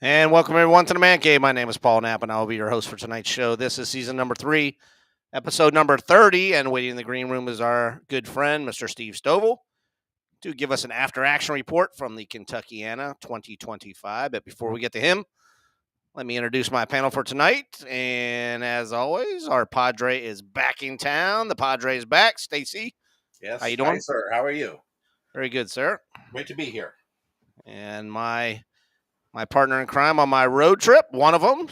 And welcome everyone to the Man Cave. My name is Paul Knapp, and I will be your host for tonight's show. This is season number 3, episode number 30, and waiting in the green room is our good friend, Mr. Steve Stovall, to give us an after-action report from the Kentuckiana 2025. But before we get to him, let me introduce my panel for tonight. And as always, our Padre is back in town. The Padre is back. Stacy, Yes. how you doing? Hi, sir. How are you? Very good, sir. Great to be here. And my partner in crime on my road trip, one of them,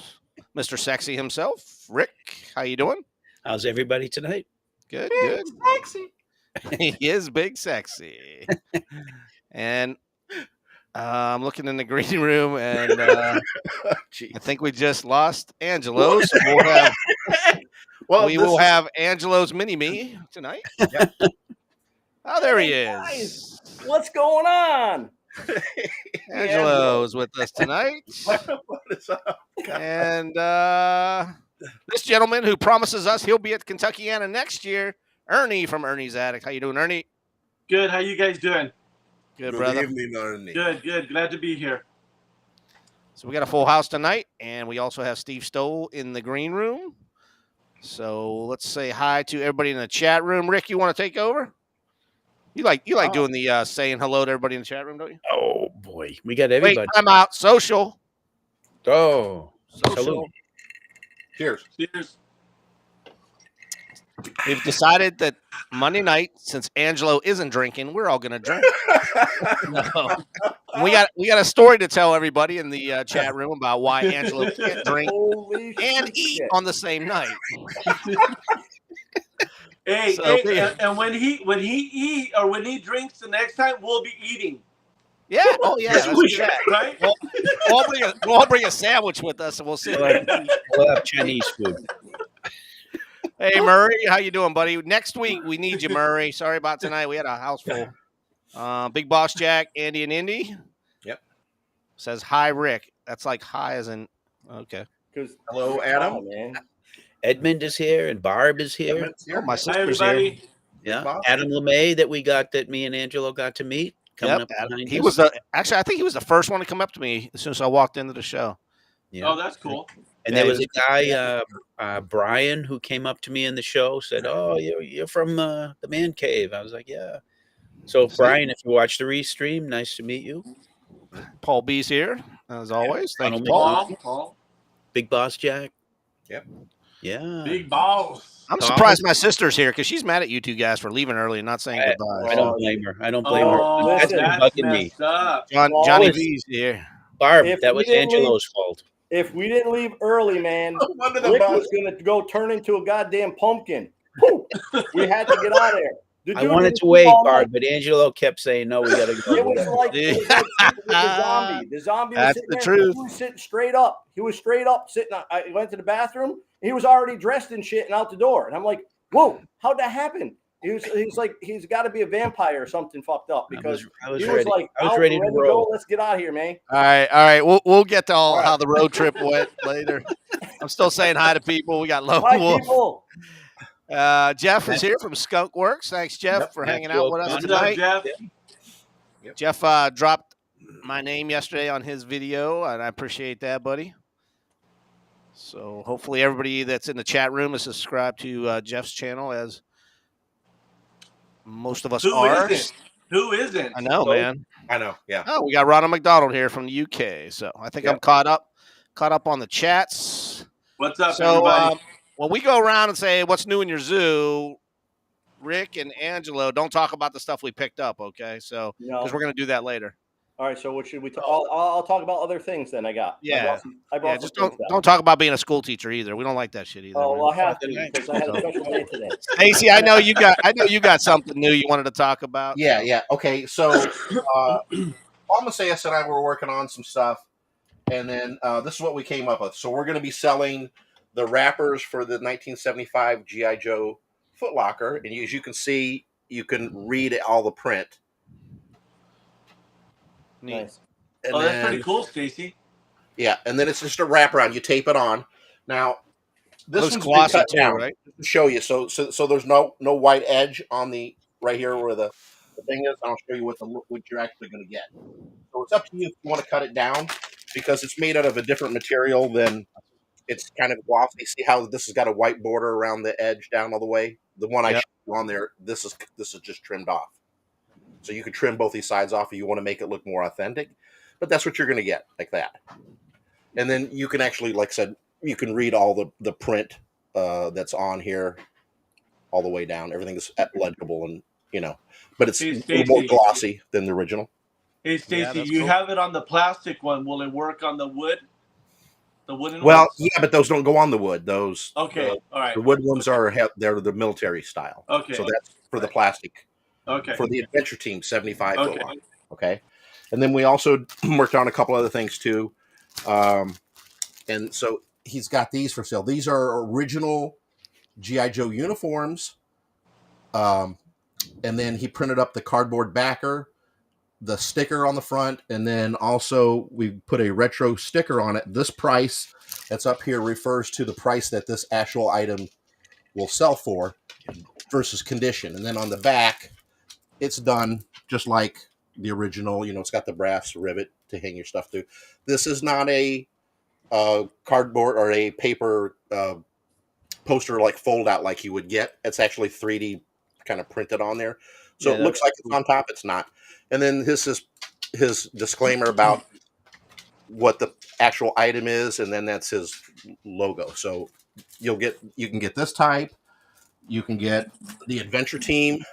Mr. Sexy himself, Rick. How you doing? How's everybody tonight? Good, Big good. Sexy. He is big sexy. And I'm looking in the green room, and I think we just lost Angelo. So we will have Angelo's mini-me tonight. Yep. Oh, there he Hey, is. guys. What's going on? Angelo's with us tonight. What is up? And this gentleman who promises us he'll be at Kentuckiana next year, Ernie from Ernie's Attic. How you doing, Ernie? Good. How you guys doing? Good, brother. Evening, Ernie. Good. Glad to be here. So we got a full house tonight, and we also have Steve Stoll in the green room. So let's say hi to everybody in the chat room. Rick, you want to take over? You like doing the saying hello to everybody in the chat room, don't you? Oh boy, we got everybody. Wait, I'm out. Social. Oh, Social. salute. Cheers. Cheers. We've decided that Monday night, since Angelo isn't drinking, we're all gonna drink. No. We got a story to tell everybody in the chat room about why Angelo can't drink Holy and eat shit. on the same night. Hey, So, yeah. and when he drinks the next time, we'll be eating, Yeah. Oh yeah. Let's do that. right? We'll all bring a sandwich with us, and we'll sit. We'll have Chinese food. Hey Murray, how you doing, buddy? Next week we need you, Murray. Sorry about tonight. We had a house full. Big Boss Jack, Andy, and Indy. Yep. Says hi, Rick. That's like hi as in okay. Hello, Adam. Oh, man. Edmund is here and Barb is here. Edmund's here. Oh, my Hi, sister's everybody. here. Yeah, Boss. Adam LeMay that me and Angelo got to meet. Coming Yep. up behind He us. was actually I think he was the first one to come up to me as soon as I walked into the show. Yeah. Oh, that's cool. And Yeah, there he was a guy, Brian, who came up to me in the show, said, "Oh, you're from the Man Cave." I was like, "Yeah." So Brian, if you watch the restream, nice to meet you. Paul B's here as always. Thank you, Donald Paul. Paul. Big Boss Jack. Yep. Yeah. Big boss. I'm Tom. surprised my sister's here because she's mad at you two guys for leaving early and not saying I goodbye. I don't blame her. I don't blame Oh, her. That's Listen, been that's bugging me. messed up. Johnny Always- V's here. Barb, If that we was didn't Angelo's fault. If we didn't leave early, man, I'm under the Rick bus. was going to go turn into a goddamn pumpkin. Poof. We had to get out of there. The I dude wanted didn't to sleep wait, all night. Barb, but Angelo kept saying, "No, we got to go." It was like sleeping with the zombie. The zombie was That's sitting the there. truth. He was sitting straight up. He was straight up sitting. I went to the bathroom. And he was already dressed and shit and out the door. And I'm like, "Whoa, how'd that happen?" He's like, he's got to be a vampire or something fucked up because I was he ready. was like, I was out, ready to go. roll. Let's get out of here, man. All right. We'll get to All right. how the road trip went later. I'm still saying hi to people. We got Lone Hi, Wolf. people. Jeff is here from Skunk Works. Thanks, Jeff, Yep. for hanging Matthew out with us O'Connor. What's up, tonight. Jeff? Jeff dropped my name yesterday on his video, and I appreciate that, buddy. So hopefully everybody that's in the chat room is subscribed to Jeff's channel, as most of us Who are. isn't? Who isn't? I know, man. I know. Yeah. Oh, we got Ronald McDonald here from the UK. So I think I'm Yep. caught up on the chats. What's up, So everybody? when we go around and say what's new in your zoo, Rick and Angelo don't talk about the stuff we picked up, okay? So No. because we're gonna do that later. All right. So what should we talk? I'll talk about other things then. I got. Yeah. I brought Yeah, some just things down. don't talk about being a school teacher either. We don't like that shit either. Oh, man. well, I have to because I had a special day today. Stacey, I know you got something new you wanted to talk about. Yeah. Okay. So, Paul Macias and I were working on some stuff, and then this is what we came up with. So we're going to be selling the wrappers for the 1975 GI Joe Foot Locker, and as you can see, you can read all the print. Neat. Nice. And Oh, that's then- pretty cool, Stacy. Yeah, and then it's just a wraparound. You tape it on. Now, this Those one's been glossy cut too, down right? to show you. So there's no white edge on the right here where the thing is. I'll show you what you're actually going to get. So it's up to you if you want to cut it down because it's made out of a different material than it's kind of glossy. See how this has got a white border around the edge down all the way? The one I Yep. showed you on there, this is just trimmed off. So you could trim both these sides off if you want to make it look more authentic. But that's what you're going to get, like that. And then you can actually, like I said, you can read all the print that's on here all the way down. Everything's legible and, but it's Hey, a little more Stacy. glossy than the original. Hey, Stacy, that's you cool. have it on the plastic one. Will it work on the wood? The wooden Well, ones? yeah, but those don't go on the wood. Those Okay, all right. the wood ones they're the military style. Okay. So that's for the Right. plastic. Okay. For the adventure team, 75 foot Okay. line. Okay. And then we also worked on a couple other things too. And so he's got these for sale. These are original G.I. Joe uniforms. And then he printed up the cardboard backer, the sticker on the front, and then also we put a retro sticker on it. This price that's up here refers to the price that this actual item will sell for versus condition. And then on the back, it's done just like the original. It's got the brass rivet to hang your stuff through. This is not a cardboard or a paper poster like fold out like you would get. It's actually 3D kind of printed on there. So Yeah, it looks like it's on top. It's not. And then this is his disclaimer about what the actual item is, and then that's his logo. So you can get this type. You can get the adventure team,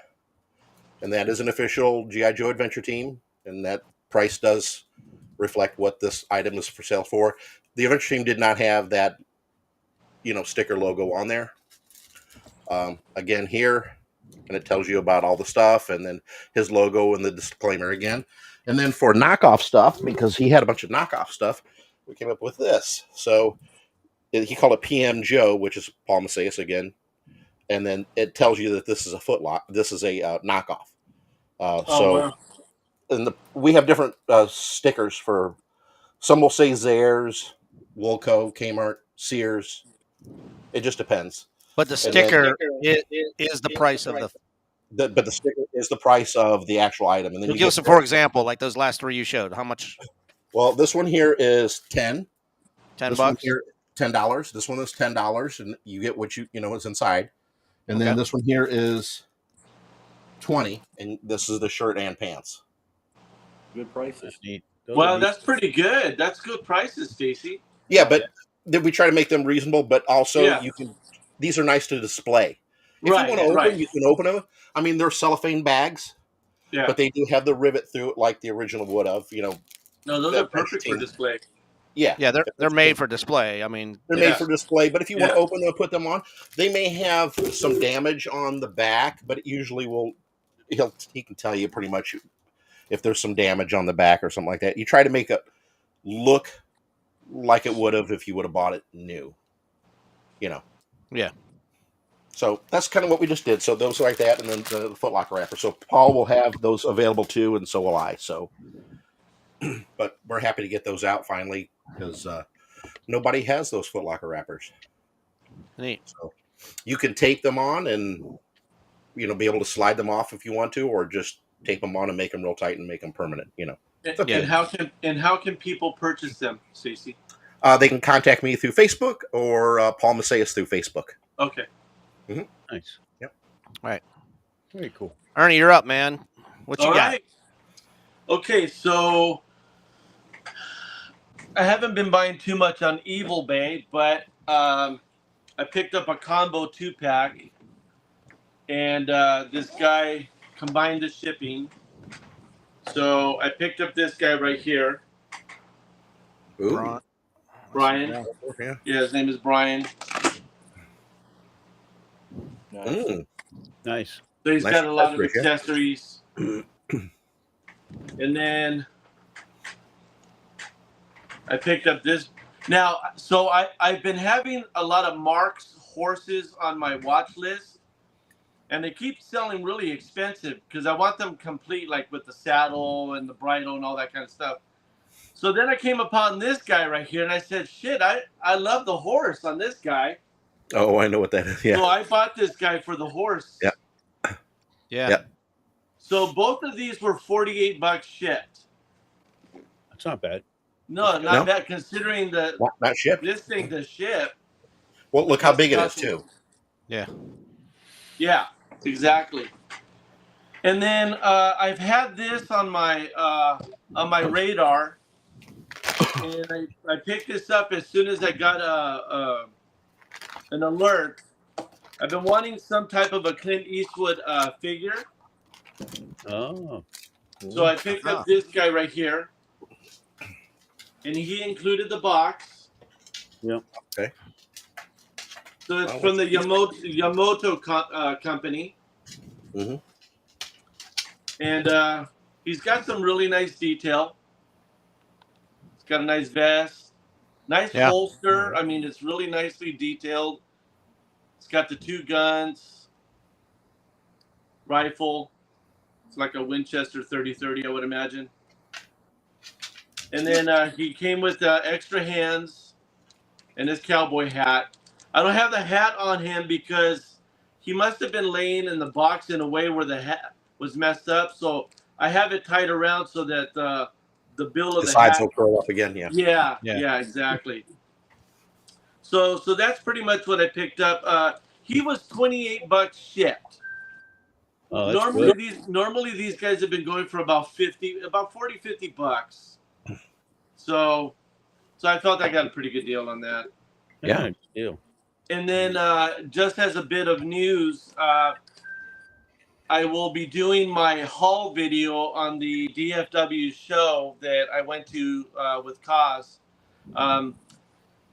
and that is an official G.I. Joe adventure team, and that price does reflect what this item is for sale for. The adventure team did not have that, sticker logo on there. Again, here, and it tells you about all the stuff, and then his logo and the disclaimer again. And then for knockoff stuff, because he had a bunch of knockoff stuff, we came up with this. So he called it PM Joe, which is Paul Macias again. And then it tells you that this is a this is a knockoff. Wow. And we have different stickers for. Some will say Zayres, Woolco, Kmart, Sears. It just depends. But the sticker is the price of but the sticker is the price of the actual item. And then give us for example, like those last three you showed. How much? Well, this one here is $10. $10. One here, $10. This one is $10, and you get what is inside. And then this one here is $20, and this is the shirt and pants. Good prices. Well, that's pretty good. That's good prices, Stacy. Yeah, but we try to make them reasonable, but also these are nice to display. If you want to open, you can open them. I mean, they're cellophane bags, but they do have the rivet through it like the original would have. No, those are perfect for display. Yeah, they're made for display. I mean, they're made for display. But if you want to open them and put them on, they may have some damage on the back, but it usually he can tell you pretty much if there's some damage on the back or something like that. You try to make it look like it would have if you would have bought it new. Yeah. So that's kind of what we just did. So those are like that, and then the Foot Locker wrapper. So Paul will have those available too, and so will I. So, but we're happy to get those out finally because nobody has those Foot Locker wrappers. Neat. So you can tape them on and be able to slide them off if you want to, or just tape them on and make them real tight and make them permanent. And how can people purchase them, Stacey? They can contact me through Facebook or Paul Macias through Facebook. Okay. Mm-hmm. Nice. Yep. All right. Very cool. Ernie, you're up, man. What you got? Right. Okay, so I haven't been buying too much on Evil Bay, but I picked up a combo 2-pack, and this guy combined the shipping. So I picked up this guy right here. Ooh. Brian. Yeah, his name is Brian. Nice. So he's got a lot of accessories. And then I picked up this. Now, so I've been having a lot of Mark's horses on my watch list. And they keep selling really expensive because I want them complete, like with the saddle and the bridle and all that kind of stuff. So then I came upon this guy right here, and I said, shit, I love the horse on this guy. Oh, I know what that is. Yeah. So I bought this guy for the horse. Yeah. Yeah. So both of these were $48 shipped. That's not bad. No, not No? bad considering Not shipped. this thing to ship. Well, look how big it is too. Yeah. Yeah, exactly. And then I've had this on my radar, and I picked this up as soon as I got an alert. I've been wanting some type of a Clint Eastwood figure, Oh, so I picked up this guy right here, and he included the box. Yep. Okay. So it's from the Yamamoto company. Mhm. And he's got some really nice detail. It's got a nice vest, nice holster. I mean, it's really nicely detailed. It's got the 2 guns, rifle. It's like a Winchester 30-30, I would imagine. And then he came with extra hands and his cowboy hat. I don't have the hat on him because he must have been laying in the box in a way where the hat was messed up. So I have it tied around so that the bill of the sides hat will curl up again. Yeah. Yeah, exactly. So that's pretty much what I picked up. He was $28 shipped. oh, that's good. Normally these guys have been going for about 40, $50. So I felt I got a pretty good deal on that. Yeah, good deal. And then just as a bit of news, I will be doing my haul video on the DFW show that I went to with Kaz.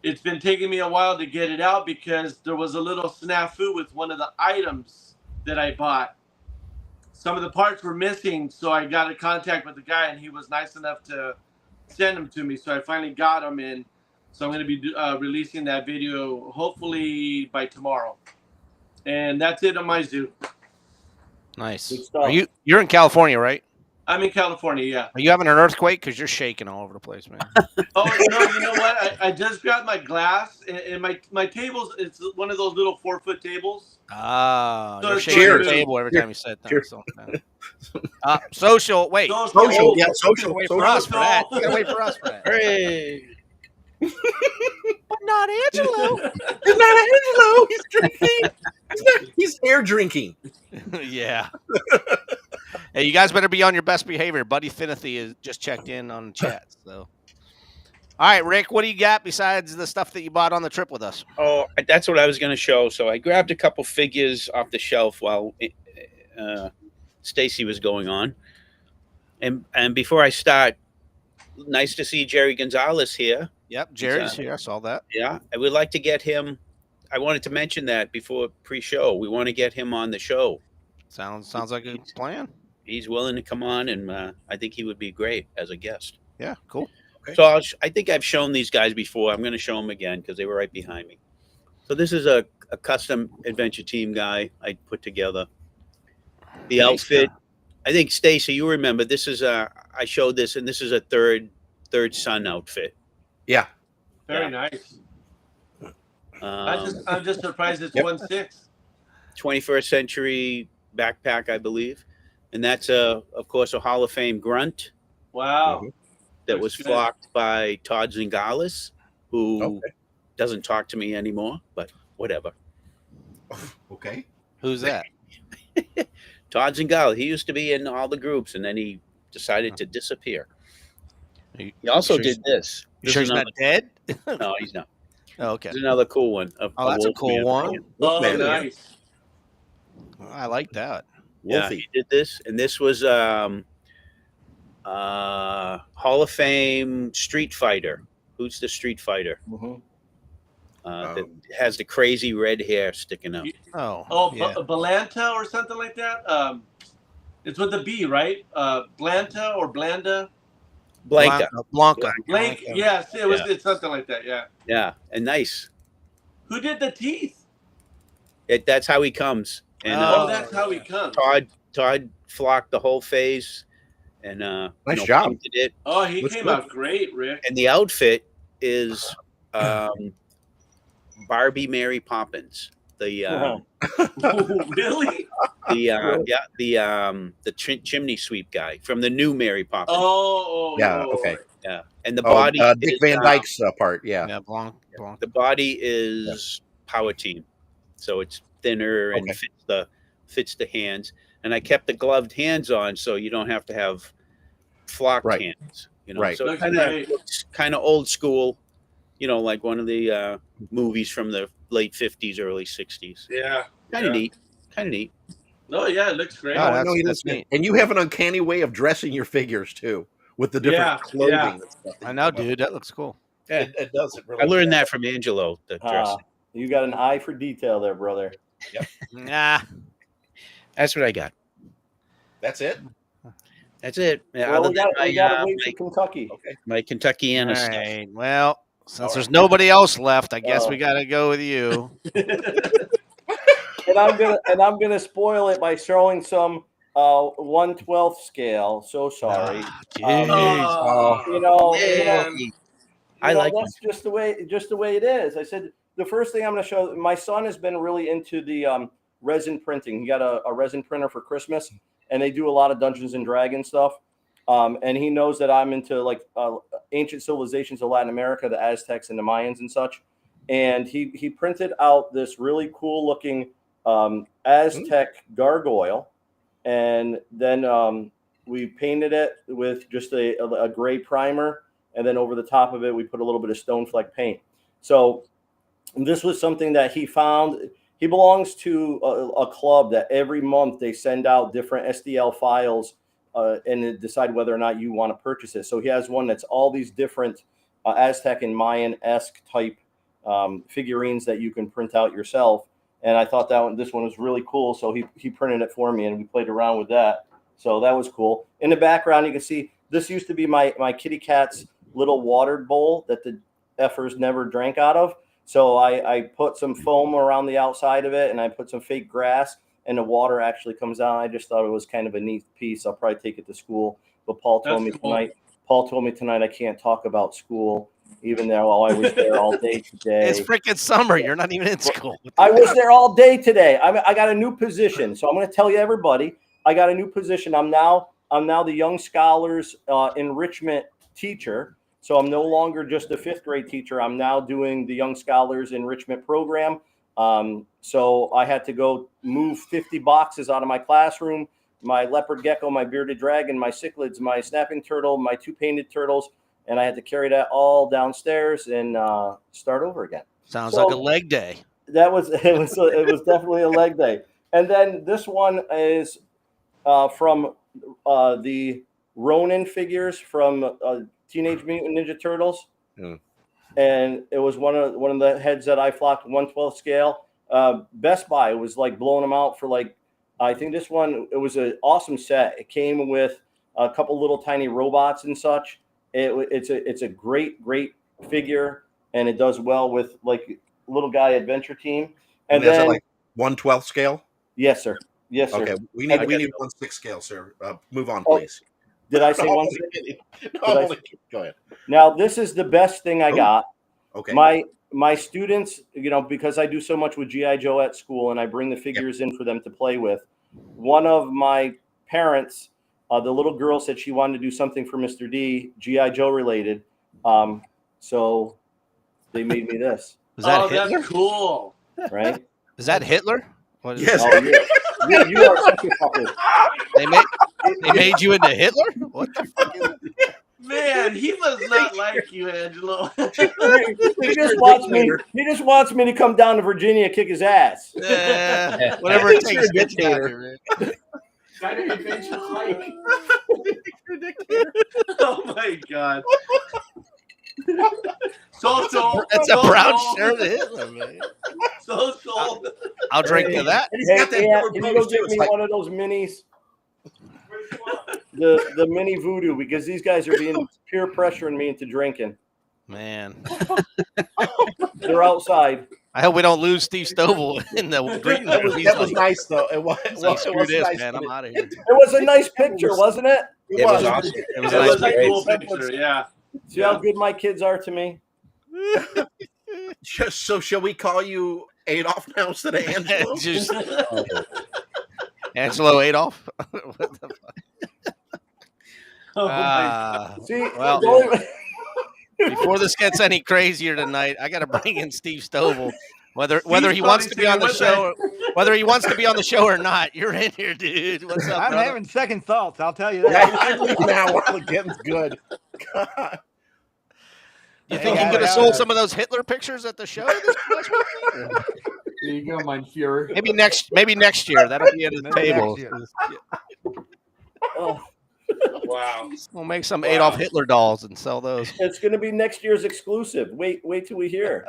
It's been taking me a while to get it out because there was a little snafu with one of the items that I bought. Some of the parts were missing, so I got in contact with the guy, and he was nice enough to send them to me. So I finally got them in. So I'm going to be releasing that video hopefully by tomorrow. And that's it on my zoo. Nice. Good stuff. You're in California, right? I'm in California, yeah. Are you having an earthquake? Because you're shaking all over the place, man. Oh, no, you know what? I just grabbed my glass, and my tables, it's one of those little 4-foot tables. Ah, So you're it's shaking your cheers. table every time you said that. Cheers. So, social. Wait. Social. Yeah, You social. gotta wait social. for us for that. You gotta wait for us for that. Hey, But not Angelo. It's not Angelo. He's drinking. He's air drinking. Yeah. Hey, you guys better be on your best behavior. Buddy Finothy is just checked in on the chat. So, all right, Rick, what do you got besides the stuff that you bought on the trip with us? oh, that's what I was going to show. So I grabbed a couple figures off the shelf while Stacy was going on, and before I start, nice to see Jerry Gonzalez here. Yep, Jerry's here. I saw that. Yeah, I would like to get him. I wanted to mention that before pre-show. We want to get him on the show. Sounds like a plan. He's willing to come on, and I think he would be great as a guest. Yeah, cool. Okay. So I think I've shown these guys before. I'm going to show them again because they were right behind me. So this is a custom adventure team guy I put together. The outfit, I think Stacy, you remember this is I showed this, and this is a third son outfit. Yeah. Very nice. I'm just surprised it's 1/6. 21st century backpack, I believe, and that's of course a Hall of Fame grunt. Wow. That Looks was good. flocked by Todd Zingales, who doesn't talk to me anymore, but whatever. Okay. Who's that? Todd Zingales. He used to be in all the groups, and then he decided to disappear. He also did this. You sure he's not dead? No, he's not. Oh, okay. There's another cool one. That's a cool one. Oh, Man, nice. I like that. Yeah, Wolfie. he did this, and this was Hall of Fame Street Fighter. Who's the Street Fighter? Mhm. That has the crazy red hair sticking out. Oh, yeah. Balanta or something like that. It's with the B, right? Blanta or Blanda. Blanca. Blanca. Blank. Yes, it was. It's something like that. Yeah. Yeah, and nice. Who did the teeth? That's how he comes. And That's how he comes. Todd flocked the whole phase, and Nice job. painted it. Oh, he Looks came good. out great, Rick. And the outfit is Barbie Mary Poppins. The Really? the chimney sweep guy from the new Mary Poppins. Oh, Yeah, no. okay. Yeah, and the Oh, body Dick is, Van Dyke's part. Yeah. Yeah, Blanc. the body is Power Team, so it's thinner and Okay. fits the hands. And I kept the gloved hands on, so you don't have to have flocked Right. hands. Right. So Looks kind of great. looks kind of old school. Like one of the movies from the late 50s, early 60s. Yeah. Kind of Yeah. neat. Kind of neat. No, yeah, it looks great. Oh, No, he that's looks good. neat. And you have an uncanny way of dressing your figures too, with the different Yeah, clothing and stuff. that I you know, come up dude. That looks cool. Yeah. with. It does. It really I learned does. that from Angelo, the dressing. You got an eye for detail there, brother. Nah. That's what I got. That's it. That's it. Yeah, Well, other we than got to wait for Kentucky. Okay. my Kentuckiana All stuff. right. Well, since All there's right. nobody else left, I guess Oh. we got to go with you. And I'm gonna spoil it by showing some 1/12 scale. So sorry. Ah, jeez. Oh, You know, man. I like that's just the way it is. I said the first thing I'm going to show. My son has been really into the resin printing. He got a resin printer for Christmas, and they do a lot of Dungeons and Dragons stuff. And he knows that I'm into like ancient civilizations of Latin America, the Aztecs and the Mayans and such. And he printed out this really cool looking Aztec gargoyle, and then we painted it with just a gray primer. And then over the top of it, we put a little bit of stone fleck paint. So this was something that he found. He belongs to a club that every month they send out different STL files and decide whether or not you want to purchase it. So he has one that's all these different Aztec and Mayan-esque type figurines that you can print out yourself. And I thought this one was really cool. So he printed it for me, and we played around with that. So that was cool. In the background, you can see this used to be my kitty cat's little watered bowl that the effers never drank out of. So I put some foam around the outside of it, and I put some fake grass, and the water actually comes out. I just thought it was kind of a neat piece. I'll probably take it to school. But Paul told me tonight I can't talk about school, even though I was there all day today. It's freaking summer. You're not even in school. I was there all day today. I got a new position, so I'm going to tell you, everybody, I got a new position. I'm now the Young Scholars enrichment teacher. So I'm no longer just a 5th grade teacher. I'm now doing the Young Scholars enrichment program. So I had to go move 50 boxes out of my classroom, my leopard gecko, my bearded dragon, my cichlids, my snapping turtle, my 2 painted turtles, and I had to carry that all downstairs and start over again. Sounds like a leg day. It was definitely a leg day. And then this one is from the Ronin figures from Teenage Mutant Ninja Turtles. And it was one of the heads that I flocked 1/12 scale. Best Buy was like blowing them out for like, I think this one, it was an awesome set. It came with a couple little tiny robots and such. It's a great figure, and it does well with like Little Guy Adventure Team. And then, is it like 1/12 scale? Yes, sir. Yes, sir. Okay, we need 1/6 scale, sir. Move on, Oh, please. Did I say No, 1/6? Go ahead. Now, this is the best thing I got. Okay. My students, because I do so much with G.I. Joe at school and I bring the figures in for them to play with. One of my parents, the little girl, said she wanted to do something for Mr. D, G.I. Joe related. So they made me this. Is that Hitler? That's cool. Right? Is that Hitler? What is Yes. Oh, you are such a fucker. They made you into Hitler? What the fuck is it? Man, he must not like you, Angelo. He just wants me to come down to Virginia and kick his ass. Whatever it takes to get you down here, man. Oh my God. That's a brown shirt of Hitler, man. I'll drink to that. And he's got that Can Hitler you pose, go too. get It's me like, one of those minis? The mini voodoo, because these guys are being peer pressuring me into drinking. Man. They're outside. I hope we don't lose Steve Stovall in the green room. that was nice, though. It was Screw this, nice, man. but I'm out of here. It was a nice picture, wasn't it? It was awesome. It was That a nice was a picture. cool picture, yeah. See how good my kids are to me? So shall we call you Adolf now instead of Angelo? Just Angelo Adolf. What the fuck? Ah, See, well, the only- before this gets any crazier tonight, I got to bring in Steve Stovall. Whether Steve's he wants probably to be on the saying, show, whether he wants to be on the show or not, you're in here, dude. What's up, I'm brother? having second thoughts. I'll tell you Yeah, that. you can leave now while the getting's good. God. You Hey, think he guys, could have I sold got- some of those Hitler pictures at the show this last weekend? Or- There you go, mein Fuhrer. Maybe next year. That'll be at his Maybe table. next year. oh, wow. We'll make some Wow. Adolf Hitler dolls and sell those. it's going to be next year's exclusive. Wait till we hear.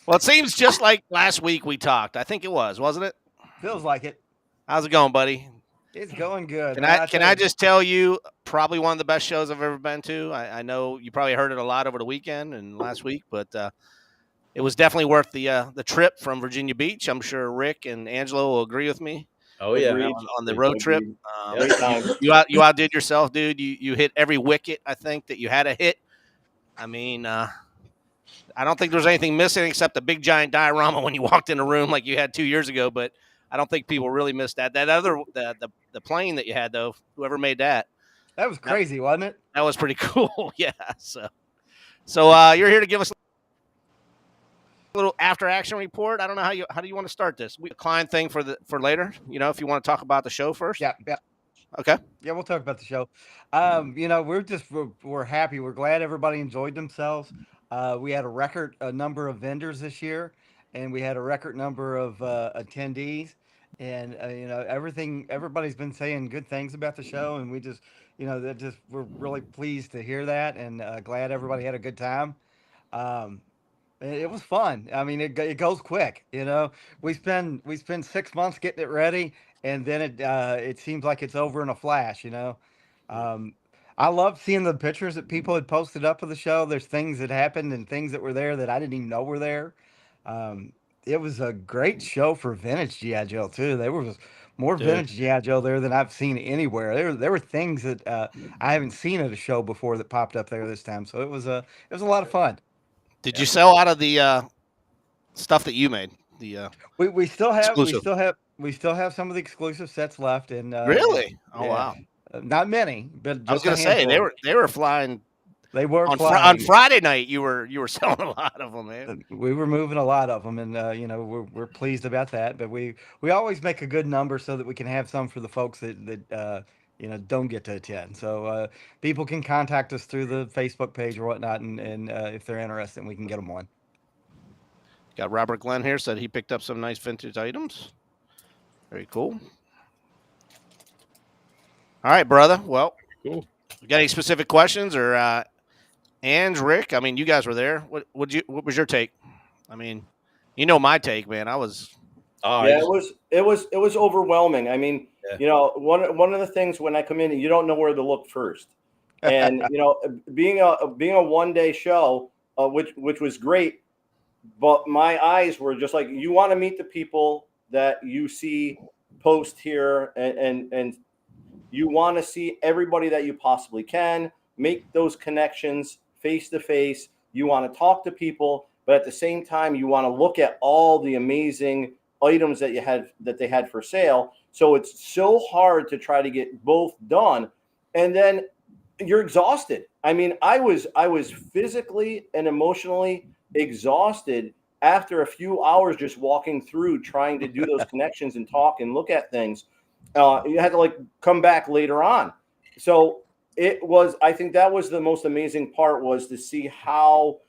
Well, it seems just like last week we talked. I think it was, wasn't it? Feels like it. How's it going, buddy? It's going good. Can man. I tell you, just tell you, probably one of the best shows I've ever been to. I know you probably heard it a lot over the weekend and last week, but it was definitely worth the trip from Virginia Beach. I'm sure Rick and Angelo will agree with me Oh yeah. Agreed. on the road trip. Great time. You outdid yourself, dude. You hit every wicket I think that you had to hit. I mean, I don't think there's anything missing except a big giant diorama when you walked in the room like you had 2 years ago. But I don't think people really missed that. That other the plane that you had though, whoever made that that was crazy, wasn't it? that was pretty cool. Yeah. So you're here to give us a little after action report. I don't know how do you want to start this? We Klein thing for later. You know, if you want to talk about the show first. Yeah. Okay. Yeah, we'll talk about the show. We're happy. We're glad everybody enjoyed themselves. We had a record number of vendors this year, and we had a record number of attendees. And everybody's been saying good things about the show, and we just, we're really pleased to hear that, and glad everybody had a good time. It was fun. I mean, it goes quick. We spend 6 months getting it ready, and then it seems like it's over in a flash. I love seeing the pictures that people had posted up of the show. There's things that happened and things that were there that I didn't even know were there. It was a great show for vintage GI Joe too. There was more vintage GI Joe there than I've seen anywhere. There were things that I haven't seen at a show before that popped up there this time. So it was a lot of fun. Did you sell out of the stuff that you made? The We still have exclusive. we still have some of the exclusive sets left, and Really? Oh yeah. wow! Not many, but I was just going a to say handful. they were flying They were on flying. Friday night. You were selling a lot of them, man. We were moving a lot of them, and we're pleased about that. But we always make a good number so that we can have some for the folks that don't get to attend. So people can contact us through the Facebook page or whatnot, and if they're interested, we can get them on. Got Robert Glenn here, said he picked up some nice vintage items. Very cool. All right, brother. Well, Cool. You got any specific questions or Ange, Rick? I mean, you guys were there. What was your take? I mean, you know my take, man. I was. Oh, Yeah, it was overwhelming. I mean, Yeah. one of the things when I come in, you don't know where to look first, and being a 1-day show, which was great, but my eyes were just like, you want to meet the people that you see post here, and you want to see everybody that you possibly can, make those connections face to face. You want to talk to people, but at the same time, you want to look at all the amazing items that they had for sale. So it's so hard to try to get both done, and then you're exhausted. I mean, I was physically and emotionally exhausted after a few hours just walking through trying to do those connections and talk and look at things. You had to come back later on. So I think that was the most amazing part, was to see how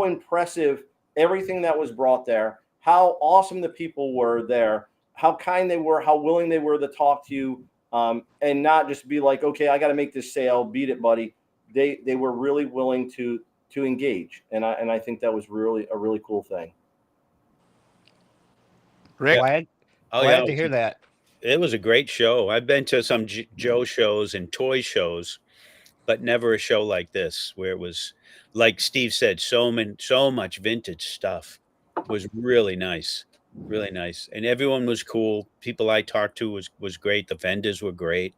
impressive everything that was brought there, how awesome the people were there, how kind they were, how willing they were to talk to you, and not just be like, okay, I got to make this sale, beat it, buddy. They were really willing to engage, and I think that was really a really cool thing. Rick? Glad to hear that. It was a great show. I've been to some Joe shows and toy shows, but never a show like this, where it was, like Steve said, so much vintage stuff. It was really nice, and everyone was cool. People I talked to was great. The vendors were great.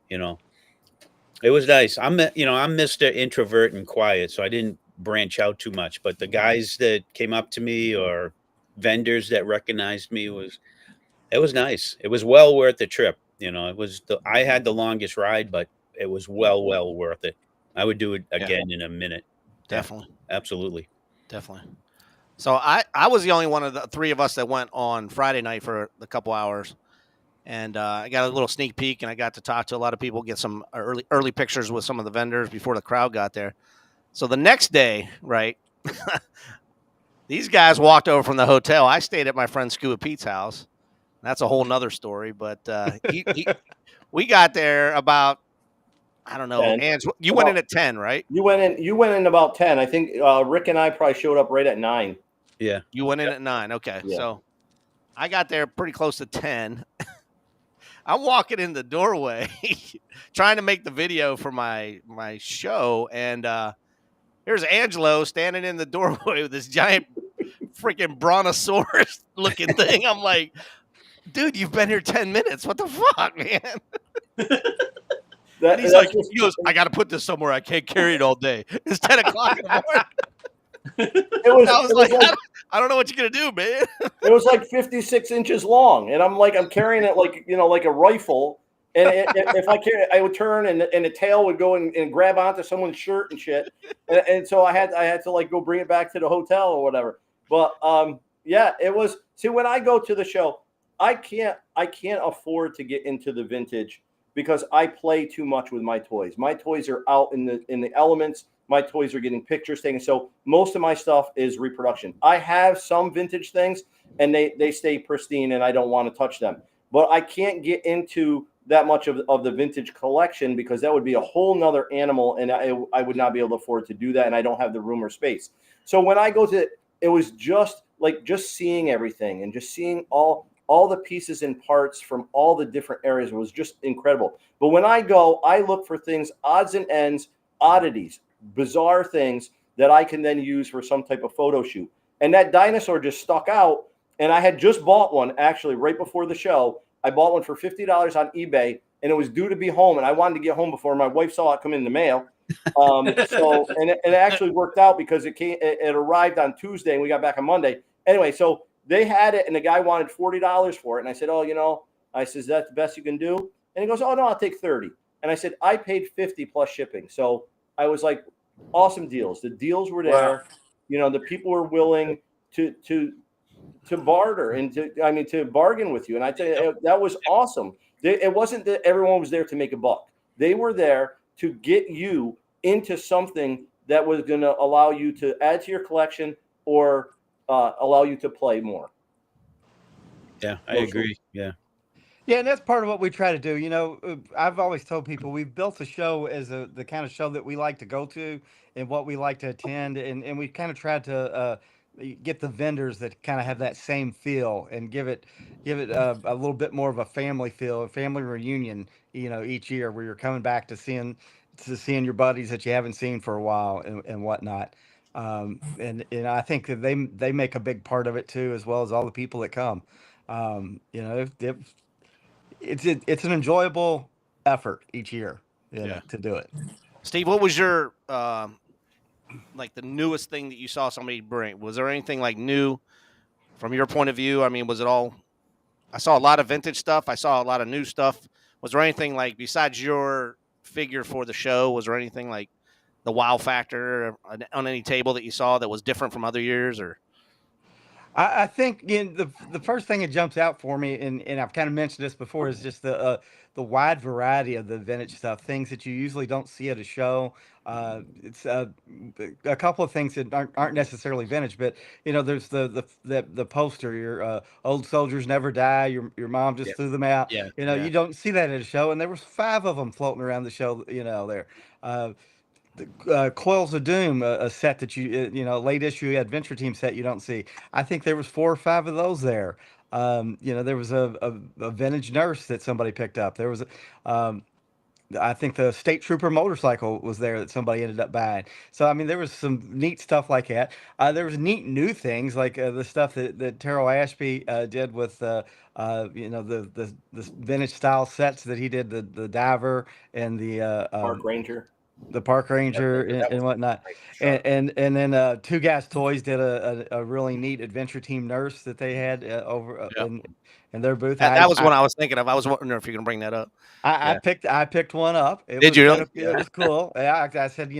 It was nice. I'm Mr. Introvert and quiet, so I didn't branch out too much. But the guys that came up to me, or vendors that recognized me, it was nice. It was well worth the trip. You know, I had the longest ride, but it was well worth it. I would do it again in a minute. Definitely. Yeah, absolutely. Definitely. So I was the only one of the three of us that went on Friday night for a couple hours, and I got a little sneak peek, and I got to talk to a lot of people, get some early pictures with some of the vendors before the crowd got there. So the next day, right, these guys walked over from the hotel. I stayed at my friend Scuba Pete's house. That's a whole nother story, but we got there about, I don't know, 10. and you went in at 10, right? You went in about 10. I think Rick and I probably showed up right at 9. Yeah. You went in at 9. Okay. Yeah. So I got there pretty close to 10. I'm walking in the doorway trying to make the video for my show, and here's Angelo standing in the doorway with this giant freaking brontosaurus looking thing. I'm like, dude, you've been here 10 minutes. What the fuck, man? And he's like, he goes, I got to put this somewhere. I can't carry it all day. It's 10 o'clock in the morning. I was like, I don't know what you're going to do, man. It was like 56 inches long. And I'm carrying it like a rifle. And if I carry it, I would turn and the tail would go and grab onto someone's shirt and shit. And so I had to like go bring it back to the hotel or whatever. But yeah, it was. See, when I go to the show, I can't afford to get into the vintage because I play too much with my toys. My toys are out in the elements. My toys are getting pictures taken. So most of my stuff is reproduction. I have some vintage things and they stay pristine and I don't want to touch them. But I can't get into that much of the vintage collection because that would be a whole nother animal and I would not be able to afford to do that. And I don't have the room or space. So when I go to it was just seeing everything and just seeing all the pieces and parts from all the different areas was just incredible. But when I go, I look for things, odds and ends, oddities, bizarre things that I can then use for some type of photo shoot. And that dinosaur just stuck out. And I had just bought one actually right before the show. I bought one for $50 on eBay and it was due to be home. And I wanted to get home before my wife saw it come in the mail. So it actually worked out because it arrived on Tuesday and we got back on Monday. Anyway, so they had it and the guy wanted $40 for it. And I said, I says, that's the best you can do. And he goes, oh no, I'll take 30. And I said, I paid 50 plus shipping. So I was like, awesome deals. The deals were there. Wow. The people were willing to barter and to bargain with you. And I tell you, that was awesome. It wasn't that everyone was there to make a buck. They were there to get you into something that was going to allow you to add to your collection or allow you to play more. Yeah, I agree. Yeah. Yeah, and that's part of what we try to do. I've always told people we've built the show as the kind of show that we like to go to and what we like to attend. And we kind of tried to get the vendors that kind of have that same feel and give it a little bit more of a family feel, a family reunion, each year where you're coming back to seeing your buddies that you haven't seen for a while and whatnot. And I think that they make a big part of it too, as well as all the people that come. It's an enjoyable effort each year to do it. Steve, what was your like the newest thing that you saw somebody bring? Was there anything like new from your point of view? I mean, was it all? I saw a lot of vintage stuff. I saw a lot of new stuff. Was there anything like besides your figure for the show? Was there anything like the wow factor on any table that you saw that was different from other years? Or I think the first thing that jumps out for me, and I've kind of mentioned this before, is just the wide variety of the vintage stuff, things that you usually don't see at a show. It's a couple of things that aren't necessarily vintage, but there's the poster, your old soldiers never die. Your mom just threw them out. Yeah. You don't see that at a show, and there was 5 of them floating around the show. There. Coils of Doom, a set that late issue Adventure Team set you don't see. I think there was 4 or 5 of those there. There was a vintage nurse that somebody picked up. There was I think the State Trooper motorcycle was there that somebody ended up buying. So I mean, there was some neat stuff like that. There was neat new things like the stuff that Terrell Ashby did with the vintage style sets that he did, the diver and the Park Ranger. The Park Ranger and whatnot. And then Two Gas Toys did a really neat Adventure Team nurse that they had over in their booth. That was what I was thinking of. I was wondering if you're going to bring that up. I picked one up. It Did was you kind really? of, it was cool. Yeah, I said,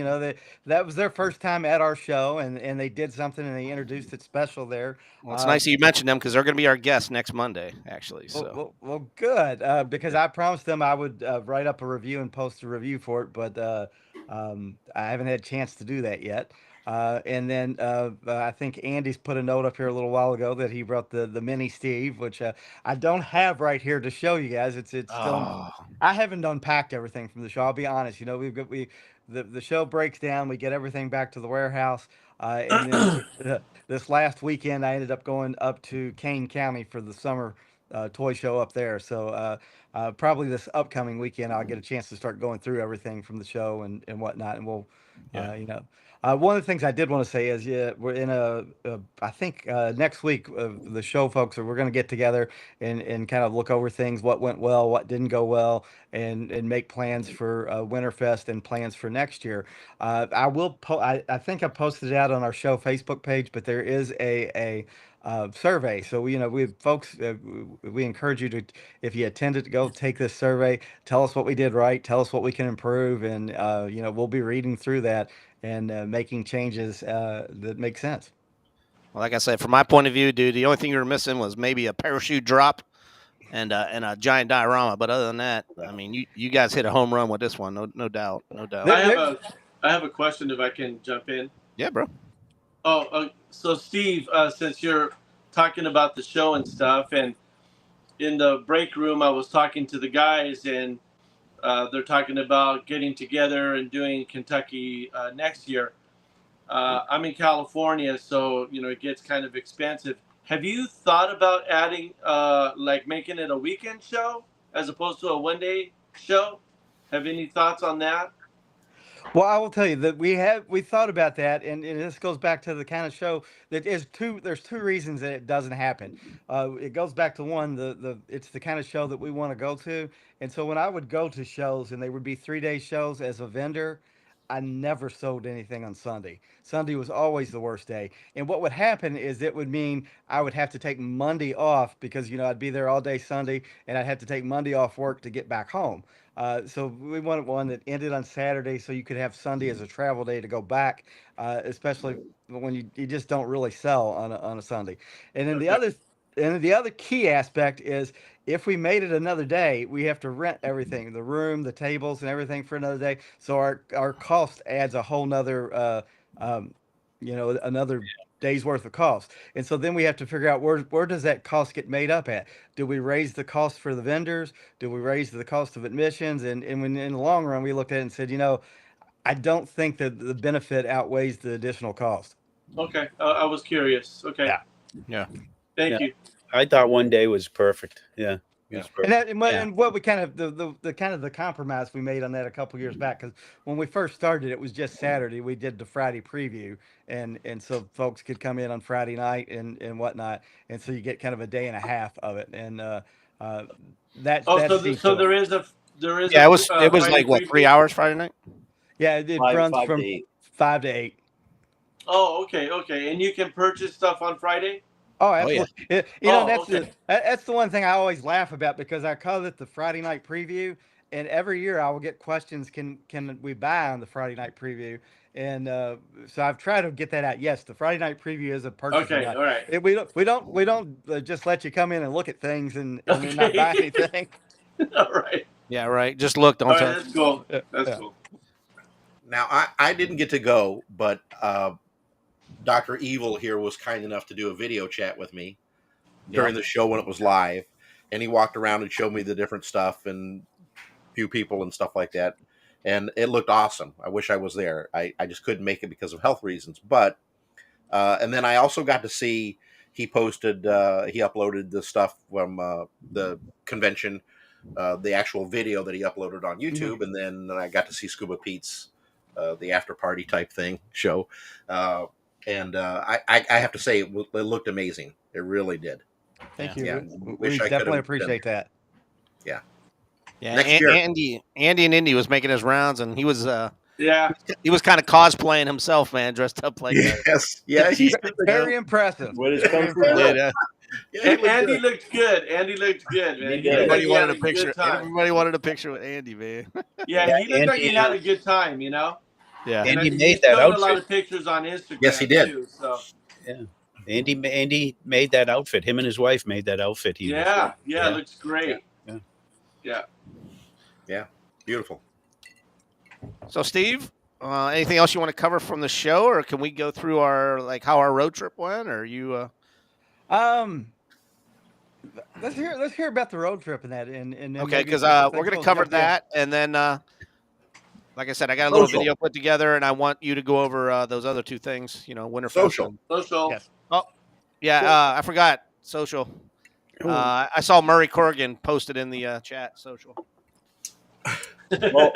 that was their first time at our show, and they did something and they introduced it special there. Well, it's nice that you mentioned them because they're going to be our guests next Monday, actually. So Well, good. Because I promised them I would write up a review and post a review for it, but I haven't had a chance to do that yet. And then I think Andy's put a note up here a little while ago that he brought the mini Steve, which I don't have right here to show you guys. It's still. I haven't unpacked everything from the show. I'll be honest. The show breaks down. We get everything back to the warehouse, and then this last weekend I ended up going up to Kane County for the summer toy show up there. So probably this upcoming weekend I'll get a chance to start going through everything from the show and whatnot, and we'll one of the things I did want to say is, we're in I think next week, the show folks we're going to get together and kind of look over things, what went well, what didn't go well, and make plans for Winterfest and plans for next year. I will. I think I posted it out on our show Facebook page, but there is a survey. So we folks, we encourage you to, if you attended, to go take this survey. Tell us what we did right. Tell us what we can improve, and we'll be reading through that and making changes that make sense. Well, like I said, from my point of view, dude, the only thing you were missing was maybe a parachute drop and a giant diorama. But other than that, I mean, you guys hit a home run with this one, no doubt. I have a question if I can jump in. Yeah, bro. So Steve, since you're talking about the show and stuff, and in the break room, I was talking to the guys, and they're talking about getting together and doing Kentucky next year. I'm in California, so it gets kind of expensive. Have you thought about adding, like making it a weekend show as opposed to a one-day show? Have any thoughts on that? Well, I will tell you that we thought about that, and this goes back to the kind of show that there's two reasons that it doesn't happen. It goes back to one, it's the kind of show that we want to go to, and so when I would go to shows and they would be 3-day shows as a vendor, I never sold anything on Sunday. Sunday was always the worst day. And what would happen is it would mean I would have to take Monday off because, I'd be there all day Sunday and I'd have to take Monday off work to get back home. So we wanted one that ended on Saturday so you could have Sunday as a travel day to go back, especially when you just don't really sell on a Sunday. And then the other key aspect is if we made it another day, we have to rent everything, the room, the tables, and everything for another day. So our cost adds a whole nother, another day's worth of cost. And so then we have to figure out where does that cost get made up at? Do we raise the cost for the vendors? Do we raise the cost of admissions? And when in the long run, we looked at it and said, I don't think that the benefit outweighs the additional cost. Okay, I was curious. Okay. Yeah. Thank you. I thought one day was perfect. Yeah. And what we kind of the compromise we made on that a couple years back, because when we first started, it was just Saturday. We did the Friday preview, and so folks could come in on Friday night and whatnot, and so you get kind of a day and a half of it, and so there is yeah, it was like what, 3 hours Friday night? Yeah, it runs from 5 to 8. Oh, okay, and you can purchase stuff on Friday. Oh, absolutely. Yeah. That's the one thing I always laugh about, because I call it the Friday night preview, and every year I will get questions, can we buy on the Friday night preview? And so I've tried to get that out. Yes, the Friday night preview is a purchase. Okay, night. all right. We don't just let you come in and look at things and then not buy anything. All right. Yeah, right. Just look, don't touch. That's cool. That's cool. Now, I didn't get to go, but Dr. Evil here was kind enough to do a video chat with me during the show when it was live. And he walked around and showed me the different stuff and a few people and stuff like that. And it looked awesome. I wish I was there. I just couldn't make it because of health reasons. But, and then I also got to see, he uploaded the stuff from the convention, the actual video that he uploaded on YouTube. And then I got to see Scuba Pete's, the after party type thing show. And I have to say, it looked amazing. It really did. Thank you. Yeah. We definitely appreciate that. Yeah. Yeah. Next year. Andy and Indy was making his rounds, and he was he was kind of cosplaying himself, man, dressed up like that. Yes. Yeah. Very impressive. What is Kung Fu? Yeah, he looked Andy good. looked good. Andy looked good, man. He looked Everybody like he had wanted a a picture. good time. Everybody wanted a picture with Andy, man. Yeah, he looked like he Andy, had a good time, you know. Yeah. And Andy he made that showed a lot outfit. of pictures on Instagram. Yes, he did. Too, so Yeah. Andy made that outfit. Him and his wife made that outfit. yeah, Yeah. it looks great. Yeah. Yeah. Yeah, beautiful. So, Steve, anything else you want to cover from the show, or can we go through how our road trip went? Or you? Um, let's hear about the road trip and that, and then Okay, maybe because I we're going to suppose cover jump in. that, and then, like I said, I got a little Social. video put together, and I want you to go over those other two things. Winterfest. Social. And, Social. Yes. yeah, I forgot social. I saw Murray Corrigan posted in the chat. Social. Well,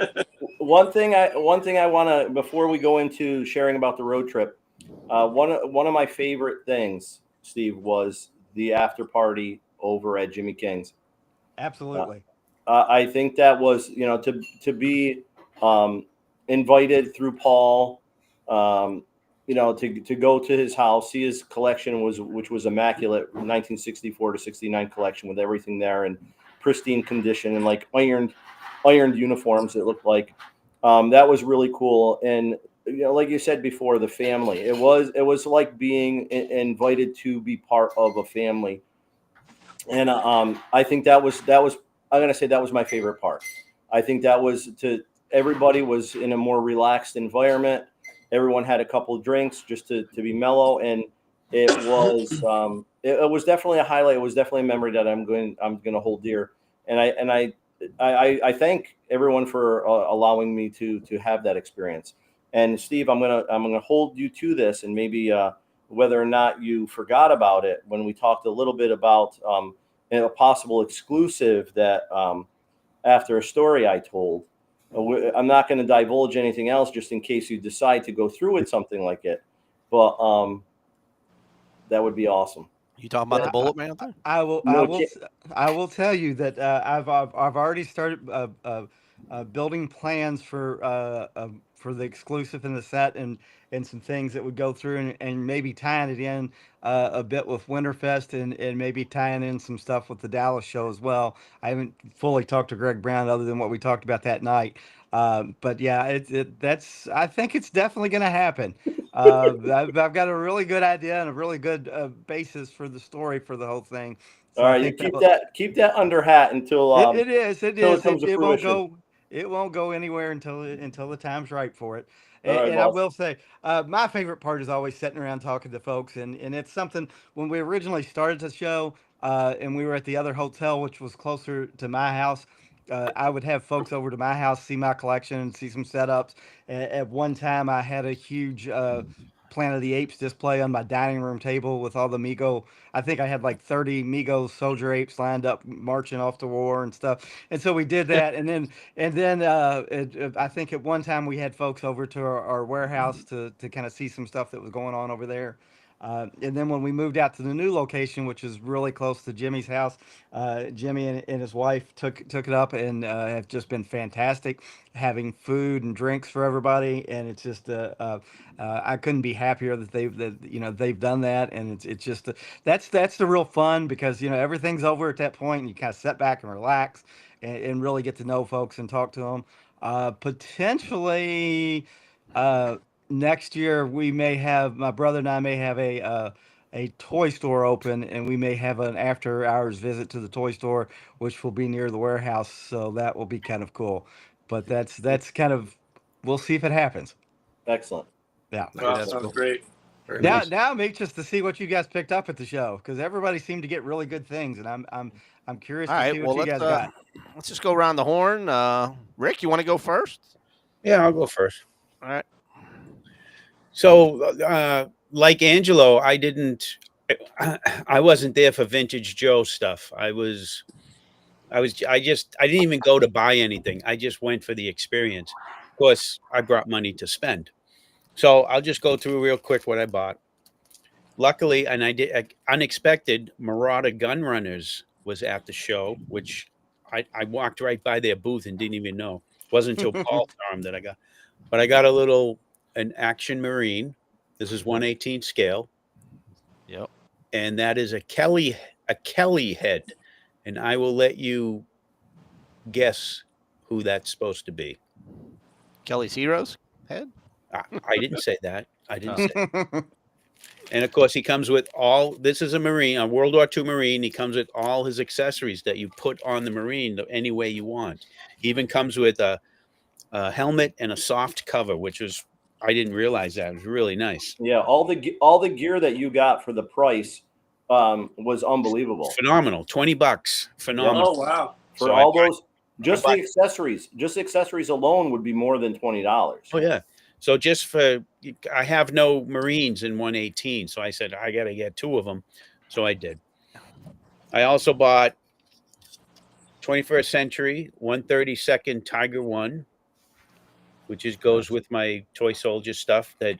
one thing I want to, before we go into sharing about the road trip, one of my favorite things, Steve, was the after party over at Jimmy King's. Absolutely. I think that was, to be invited through Paul, to go to his house, see his collection which was immaculate, 1964 to 69 collection with everything there in pristine condition and like ironed uniforms. It looked like that was really cool. And like you said before, the family. It was like being invited to be part of a family. And I think that was I'm gonna say that was my favorite part. I think that was everybody was in a more relaxed environment. Everyone had a couple of drinks just to be mellow, and it was it was definitely a highlight. It was definitely a memory that I'm going to hold dear. And I thank everyone for allowing me to have that experience. And Steve, I'm gonna hold you to this, and maybe whether or not you forgot about it when we talked a little bit about a possible exclusive that after a story I told. I'm not going to divulge anything else just in case you decide to go through with something like it, but that would be awesome. You talking about the Bullet Man thing? I will tell you that I've already started building plans for the exclusive in the set and some things that would go through and maybe tying it in a bit with Winterfest and maybe tying in some stuff with the Dallas show as well. I haven't fully talked to Greg Brown other than what we talked about that night. But yeah, that's I think it's definitely going to happen. I've got a really good idea and a really good basis for the story for the whole thing. So All I right, think you keep that under hat until it is until it comes to fruition. it won't go anywhere until the time's right for it. All right, And I boss. will say, my favorite part is always sitting around talking to folks, and it's something when we originally started the show, and we were at the other hotel, which was closer to my house. I would have folks over to my house, see my collection, and see some setups. At one time, I had a huge Planet of the Apes display on my dining room table with all the Mego. I think I had like 30 Mego soldier apes lined up, marching off to war and stuff. And so we did that, and then I think at one time we had folks over to our warehouse to kind of see some stuff that was going on over there. And then when we moved out to the new location, which is really close to Jimmy's house, Jimmy and his wife took it up and have just been fantastic, having food and drinks for everybody. And it's just I couldn't be happier that they've done that. And it's just that's the real fun because everything's over at that point, and you kind of sit back and relax and really get to know folks and talk to them. Potentially. Next year we may have my brother and I may have a toy store open, and we may have an after hours visit to the toy store, which will be near the warehouse. So that will be kind of cool. But that's kind of we'll see if it happens. Excellent. Yeah. Wow, That's sounds cool. great. Very Now nice. now I'm anxious to see what you guys picked up at the show because everybody seemed to get really good things, and I'm curious All to right. see Well, what you guys got. let's just go around the horn. Rick, you want to go first? Yeah, I'll go first. All right. So, like Angelo, I wasn't there for Vintage Joe stuff. I didn't even go to buy anything. I just went for the experience. Of course, I brought money to spend. So I'll just go through real quick what I bought. Luckily, and I did unexpected, Marauder Gun Runners was at the show, which I walked right by their booth and didn't even know. It wasn't until Paul Farm that I got. But I got an Action Marine. This is 1/18 scale. Yep. and that is a Kelly head, and I will let you guess who that's supposed to be. Kelly's Heroes head. I didn't say that. I didn't Oh. say. And of course, he comes with all. This is a Marine, a World War II Marine. He comes with all his accessories that you put on the Marine any way you want. He even comes with a helmet and a soft cover, which was I didn't realize that. It was really nice. Yeah, all the gear that you got for the price was unbelievable. Phenomenal. $20. Phenomenal. Oh wow! For So all those, just I the accessories, just accessories alone would be more than $20. Oh yeah. So just for I have no Marines in 118, so I said I got to get 2 of them. So I did. I also bought 21st Century 132nd Tiger 1, which goes with my toy soldier stuff that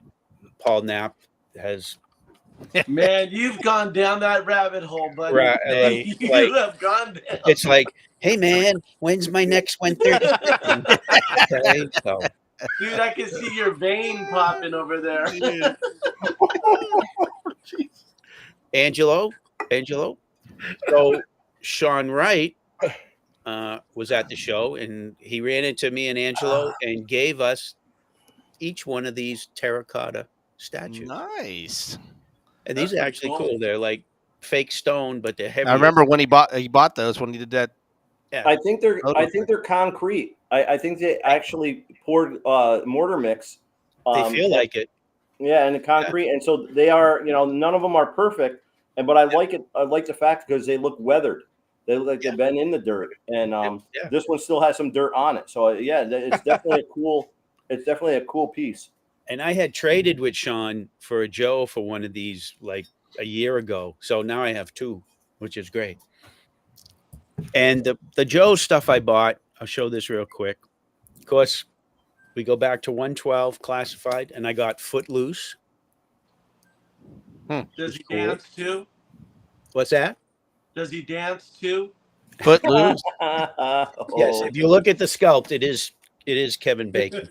Paul Knapp has. Man, you've gone down that rabbit hole, buddy. Hey. You have gone down. It's like, hey man, when's my next 132nd? Okay, so Dude, I can see your vein popping over there. Angelo. So Sean Wright was at the show, and he ran into me and Angelo and gave us each one of these terracotta statues. Nice. And these That's are actually cool. cool. They're like fake stone, but they're heavy. I remember when he bought those when he did that. Yeah. I think they're concrete. I think they actually poured mortar mix. They feel like it. Yeah, and the concrete, and so they are. None of them are perfect, but I like it. I like the fact because they look weathered. They look like they've been in the dirt, and this one still has some dirt on it. So it's definitely a cool. It's definitely a cool piece. And I had traded with Sean for a Joe for one of these like a year ago. So now I have 2, which is great. And the Joe stuff I bought, I'll show this real quick. Of course, we go back to 112 classified, and I got Footloose. Does he dance too? What's that? Does he dance too? Footloose. Yes, if you look at the sculpt, it is Kevin Bacon.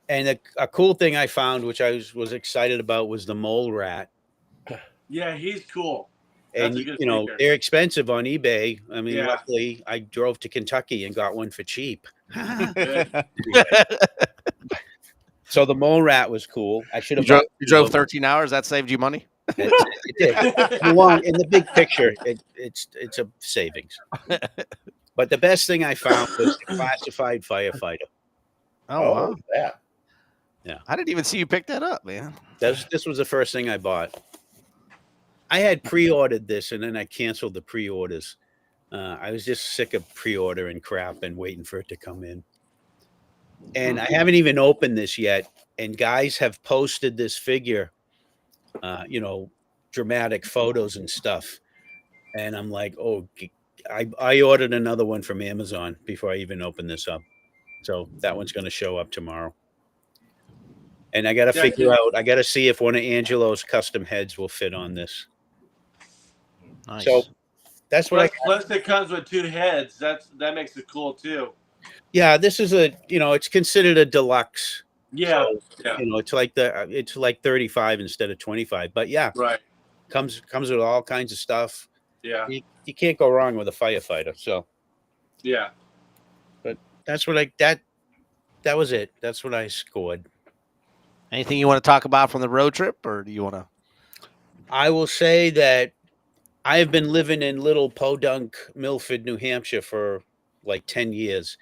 And a cool thing I found, which I was excited about, was the mole rat. Yeah, he's cool. And That's a good figure. they're expensive on eBay. I mean, Yeah. luckily I drove to Kentucky and got one for cheap. So the mole rat was cool. I should have. You drove 13 hours. That saved you money. It did. In the big picture, it's a savings. But the best thing I found was the classified firefighter. Oh wow. That. Yeah. I didn't even see you pick that up, man. This was the first thing I bought. I had pre-ordered this, and then I canceled the pre-orders. I was just sick of pre-ordering crap and waiting for it to come in. And I haven't even opened this yet. And guys have posted this figure, dramatic photos and stuff. And I'm like, oh, I ordered another one from Amazon before I even open this up. So that one's going to show up tomorrow. And I got to figure out, I got to see if one of Angelo's custom heads will fit on this. Nice. So that's what Plus it comes with 2 heads. That makes it cool too. Yeah, this is it's considered a deluxe. Yeah. So, it's like 35 instead of 25. But yeah, Right. Comes with all kinds of stuff. Yeah. You can't go wrong with a firefighter. So Yeah. but that's what that was it. That's what I scored. Anything you want to talk about from the road trip, or do you want to? I will say that I have been living in Little Podunk, Milford, New Hampshire for like 10 years,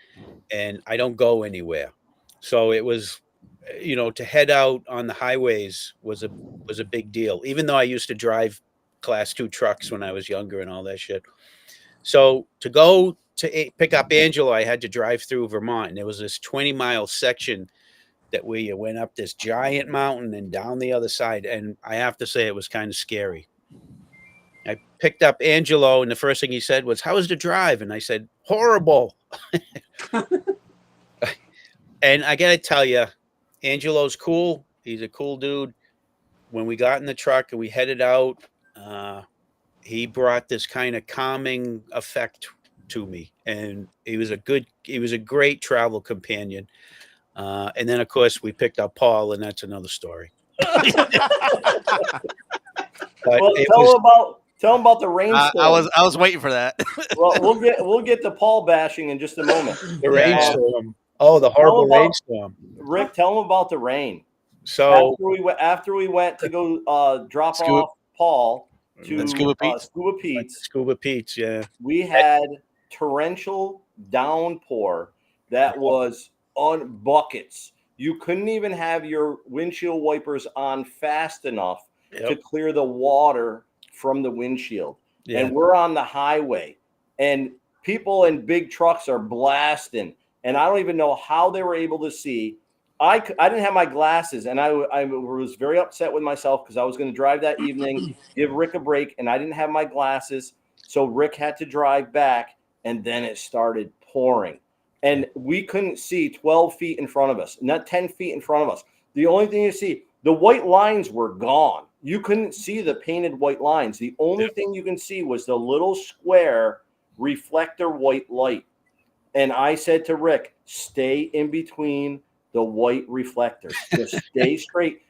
and I don't go anywhere. So it was, to head out on the highways was a big deal, even though I used to drive class 2 trucks when I was younger and all that shit. So to go to pick up Angelo, I had to drive through Vermont, and there was this 20-mile section that we went up this giant mountain and down the other side. And I have to say, it was kind of scary. I picked up Angelo, and the first thing he said was, "How was the drive?" And I said, "Horrible." And I got to tell you, Angelo's cool. He's a cool dude. When we got in the truck and we headed out, he brought this kind of calming effect to me. And he was a great travel companion. And then, of course, we picked up Paul, and that's another story. But Well, it tell was them about the rainstorm. I was waiting for that. Well, we'll get to Paul bashing in just a moment. the rainstorm. Oh, the Tell horrible about- rainstorm. Rick, tell them about the rain. So After we went to go drop Scuba- off Paul to And Scuba Pete's? Scuba Pete's, Scuba Pete's, yeah. we had torrential downpour that was on buckets. You couldn't even have your windshield wipers on fast enough to clear the water from the windshield. Yeah. And we're on the highway, and people in big trucks are blasting, and I don't even know how they were able to see. I didn't have my glasses, and I was very upset with myself because I was going to drive that evening, give Rick a break, and I didn't have my glasses. So Rick had to drive back, and then it started pouring. And we couldn't see 12 feet in front of us, not 10 feet in front of us. The only thing you see, the white lines were gone. You couldn't see the painted white lines. The only thing you can see was the little square reflector white light. And I said to Rick, stay in between the white reflectors. Just stay straight.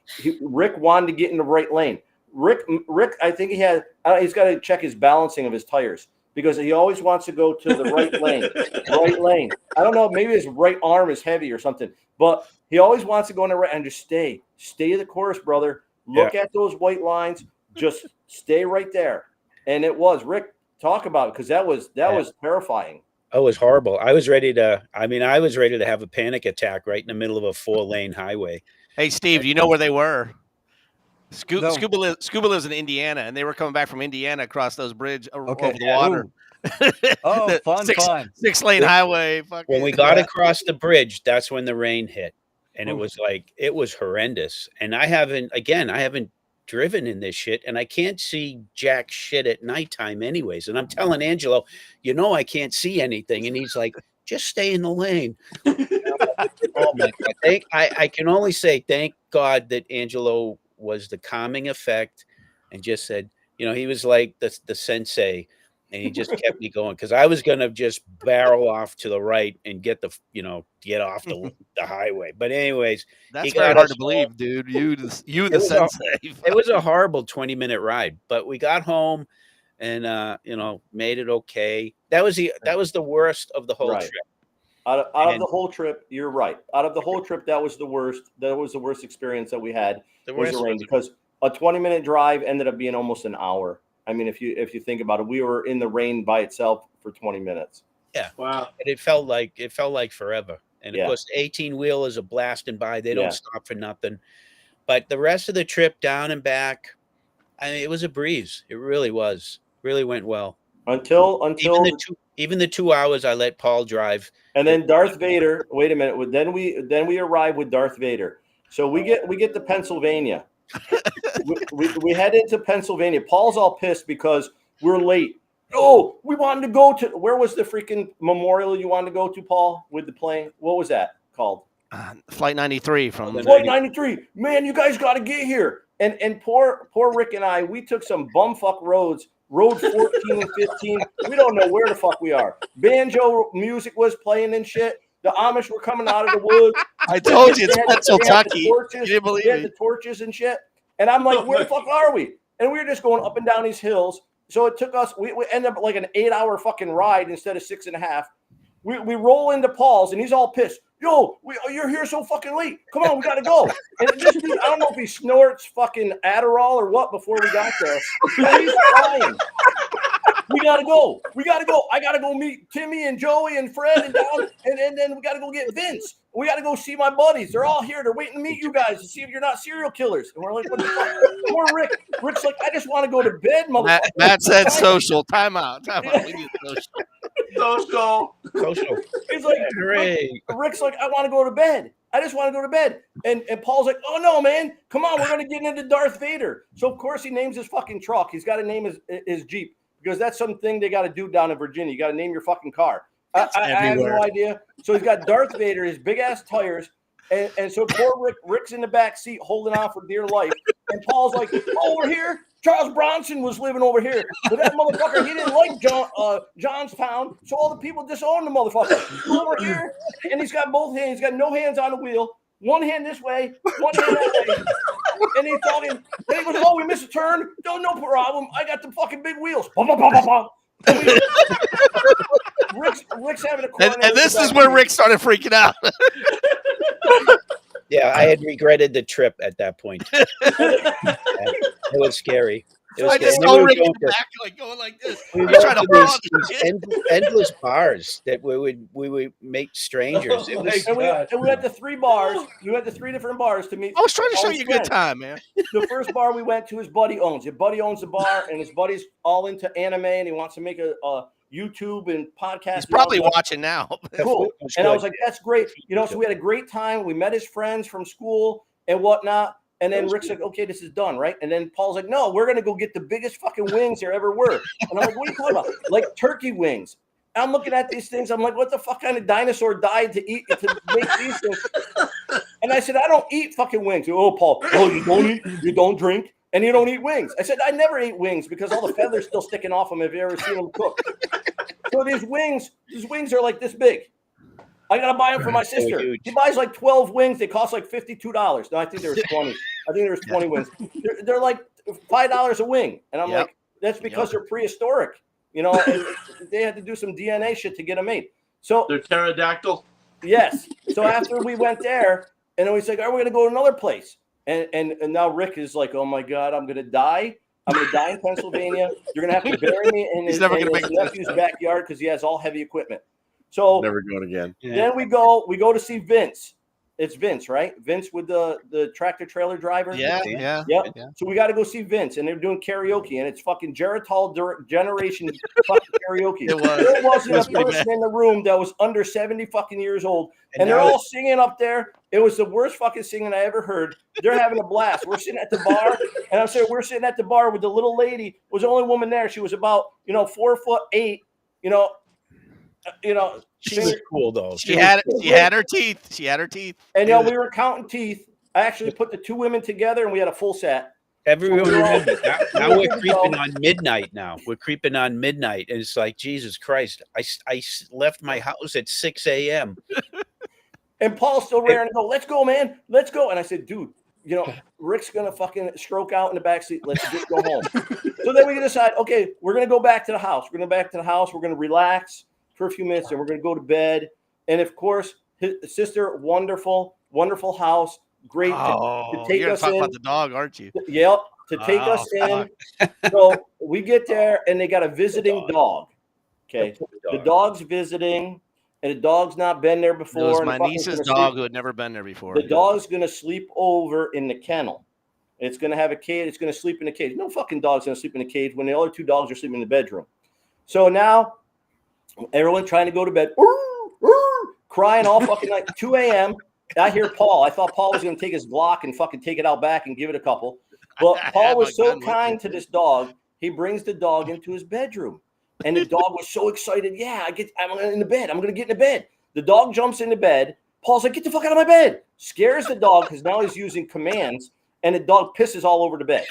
Rick wanted to get in the right lane. Rick, I think he's got to check his balancing of his tires because he always wants to go to the right lane. Right lane. I don't know. Maybe his right arm is heavy or something, but he always wants to go in the right and just stay the course, brother. Look at those white lines. Just stay right there. And it was Rick. Talk about it because that was terrifying. Oh, it was horrible. I was ready to have a panic attack right in the middle of a 4-lane highway. Hey, Steve, do you know where they were? No. Scuba lives in Indiana, and they were coming back from Indiana across those bridges over the water. Oh, The fun. 6-lane highway. When we got across the bridge, that's when the rain hit. And it was horrendous. And I haven't driven in this shit, and I can't see jack shit at nighttime anyways. And I'm telling Angelo, I can't see anything. And he's like, just stay in the lane. Oh my God. I can only say thank God that Angelo was the calming effect and just said, he was like the sensei, and he just kept me going because I was gonna just barrel off to the right and get off the highway. But anyways, that's very hard to believe, dude. You the sensei. It was a horrible 20-minute ride, but we got home and made it okay. That was the worst of the whole trip. Out of the whole trip, you're right. Out of the whole trip, that was the worst. That was the worst experience that we had. Was the rain because a 20-minute drive ended up being almost an hour. I mean, if you think about it, we were in the rain by itself for 20 minutes. Yeah. Wow. And it felt like forever. And of course, 18-wheelers are blasting by. They don't stop for nothing. But the rest of the trip down and back, it was a breeze. It really was. Really went well. Until even the 2 hours I let Paul drive. And then Darth Vader. Wait a minute. Then we arrive with Darth Vader. So we get to Pennsylvania. we head into Pennsylvania. Paul's all pissed because we're late. Oh, we wanted to go to where was the freaking memorial you wanted to go to, Paul, with the plane? What was that called? Flight 93 from Flight 93. Man, you guys got to get here. And poor Rick and I, we took some bumfuck roads. Road 14 and 15. We don't know where the fuck we are. Banjo music was playing and shit. The Amish were coming out of the woods. I told you, it's Pennsylvania. You didn't believe me. The torches and shit. And I'm like, where the fuck are we? And we were just going up and down these hills. So it took us, we ended up like an 8-hour fucking ride instead of 6.5. We roll into Paul's and he's all pissed. Yo, you're here so fucking late. Come on, we got to go. And this dude, I don't know if he snorts fucking Adderall or what before we got there. But he's crying. We got to go. I got to go meet Timmy and Joey and Fred and Don. And then we got to go get Vince. We got to go see my buddies. They're all here. They're waiting to meet you guys to see if you're not serial killers. And we're like, what the fuck? Poor Rick. Rick's like, I just want to go to bed, motherfucker. Matt said social. Time out. We need social. Social. He's like, Rick's like, I want to go to bed. I just want to go to bed. And Paul's like, oh, no, man. Come on. We're going to get into Darth Vader. So, of course, he names his fucking truck. He's got to name his Jeep because that's something they got to do down in Virginia. You got to name your fucking car. I have no idea. So he's got Darth Vader, his big-ass tires. And so poor Rick's in the back seat holding on for dear life. And Paul's like, over here. Charles Bronson was living over here. But that motherfucker, he didn't like Johnstown. So all the people disowned the motherfucker. Over here. And he's got both hands. He's got no hands on the wheel. One hand this way, one hand that way. And he's talking. And he goes, "Oh, we missed a turn. No problem. I got the fucking big wheels." Bum, bum, bum, bum, bum. And Rick's having a coronary. And this is where Rick started freaking out. Yeah, I had regretted the trip at that point. It was scary. So I just saw Rick in the back, like going like this. We He's trying to hold on these to it. endless bars that we would make strangers. It was, And we went to 3 bars. We went to 3 different bars to meet. I was trying to show all you a his good friends. time, man. The first bar we went to, his buddy owns. His buddy owns the bar, and his buddy's all into anime, and he wants to make a YouTube and podcast. He's probably watching now. Cool. It was And I good. was like, that's great. You know, so we had a great time. We met his friends from school and whatnot. And then Rick's like, okay, this is done, right? And then Paul's like, no, we're going to go get the biggest fucking wings there ever were. And I'm like, what are you talking about? Like turkey wings. And I'm looking at these things. I'm like, what the fuck kind of dinosaur died to eat, to make these things? And I said, I don't eat fucking wings. Oh, Paul, oh, you don't eat, you don't drink, and you don't eat wings. I said, I never eat wings because all the feathers still sticking off them. Have you ever seen them cook? So these wings are like this big. I gotta buy them for my sister. huge. He buys like 12 wings. They cost like $52. No, I think there was 20. I think there was 20 wings. They're like $5 a wing, and I'm Yep. like, that's because they're prehistoric. You know, and they had to do some DNA shit to get them made. So They're pterodactyl. yes. So after we went there, and then we said, "Are we gonna go to another place?" And now Rick is like, "Oh my God, I'm gonna die. I'm gonna die in Pennsylvania. You're gonna have to bury me in his, never gonna in make his it to nephew's backyard because he has all heavy equipment." So Never going again. then we go to see Vince. It's Vince, right? Vince with the tractor trailer driver. Yeah. Yep. Yeah. So we got to go see Vince, and they're doing karaoke, and it's fucking Geritol generation fucking karaoke. It was. There wasn't It was a pretty person in the room that was under 70 fucking years old, and they're now all singing up there. It was the worst fucking singing I ever heard. They're having a blast. We're sitting at the bar, and I'm saying we're sitting at the bar with the little lady. Was the only woman there. She was about 4'8". She was cool though. She had her teeth. She had her teeth. And we were counting teeth. I actually put the 2 women together, and we had a full set. Everyone remember now we're Good to creeping go. on midnight now. We're creeping on midnight. And it's like, Jesus Christ. I left my house at 6 a.m. And Paul's still raring to go. Let's go, man. Let's go. And I said, dude, Rick's going to fucking stroke out in the backseat. Let's just go home. So then we decide, okay, we're going to go back to the house. We're going to go back to the house. We're going to relax for a few minutes, and we're going to go to bed. And, of course, his sister, wonderful house. Great to take you're us talking in. about the dog, aren't you? Yep, to take us in. So we get there, and they got a visiting dog. Okay, the dog's visiting, and the dog's not been there before. It was and the my fucking niece's gonna dog sleep- who had never been there before. The dog's gonna sleep over in the kennel. It's gonna have a cage. It's gonna sleep in the cage. No fucking dog's gonna sleep in the cage when the other 2 dogs are sleeping in the bedroom. So now everyone trying to go to bed, crying all fucking night. 2 a.m. I hear Paul. I thought Paul was going to take his Glock and fucking take it out back and give it a couple. But Paul was so kind to this dog. He brings the dog into his bedroom. And the dog was so excited. Yeah, I'm in the bed. I'm going to get in the bed. The dog jumps into bed. Paul's like, get the fuck out of my bed. Scares the dog because now he's using commands. And the dog pisses all over the bed.